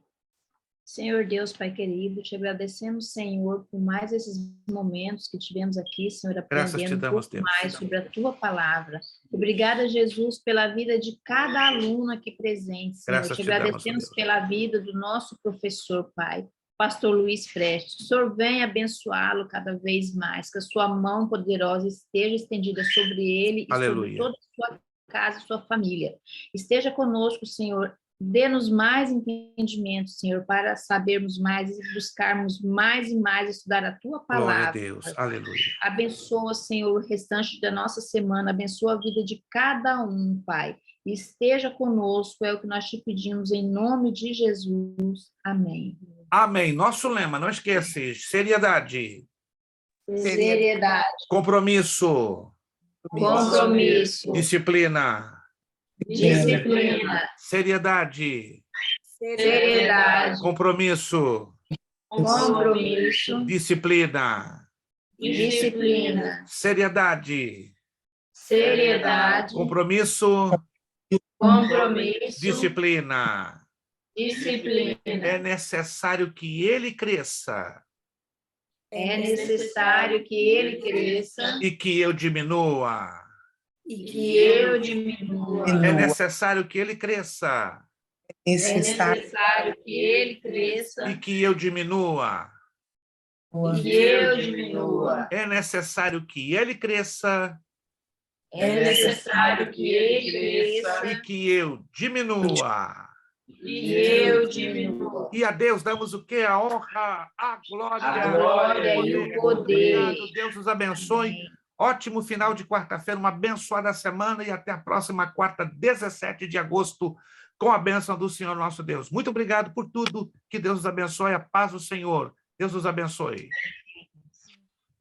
Senhor Deus, Pai querido, te agradecemos, Senhor, por mais esses momentos que tivemos aqui, Senhor, aprendendo um pouco mais sobre a Tua palavra. Obrigada, Jesus, pela vida de cada aluno aqui presente, Senhor. Te agradecemos pela vida do nosso professor, Pai, Pastor Luiz Prestes. O Senhor venha abençoá-lo cada vez mais, que a sua mão poderosa esteja estendida sobre ele e sobre toda a sua casa e sua família. Esteja conosco, Senhor. Dê-nos mais entendimento, Senhor, para sabermos mais e buscarmos mais e mais estudar a Tua palavra. Glória a Deus, aleluia. Abençoa, Senhor, o restante da nossa semana, abençoa a vida de cada um, Pai. Esteja conosco, é o que nós te pedimos em nome de Jesus. Amém. Amém. Nosso lema, não esqueça, seriedade. Seriedade. Compromisso. Compromisso. Disciplina. Disciplina. Seriedade. Seriedade. Compromisso. Compromisso. Disciplina. Disciplina. Seriedade. Seriedade. Compromisso. Compromisso. Disciplina. Disciplina. É necessário que ele cresça. É necessário que ele cresça. E que eu diminua. e que eu diminua. É necessário que ele cresça. É necessário que ele cresça e que eu diminua. e que eu diminua. É necessário que ele cresça. É necessário que ele cresça e que eu diminua. e eu diminua. E a Deus damos o quê? A honra, a glória, e o poder. Obrigado, Deus os abençoe. Amém. Ótimo final de quarta-feira, uma abençoada semana e até a próxima quarta, 17 de agosto, com a bênção do Senhor nosso Deus. Muito obrigado por tudo. Que Deus os abençoe. A paz do Senhor. Deus os abençoe.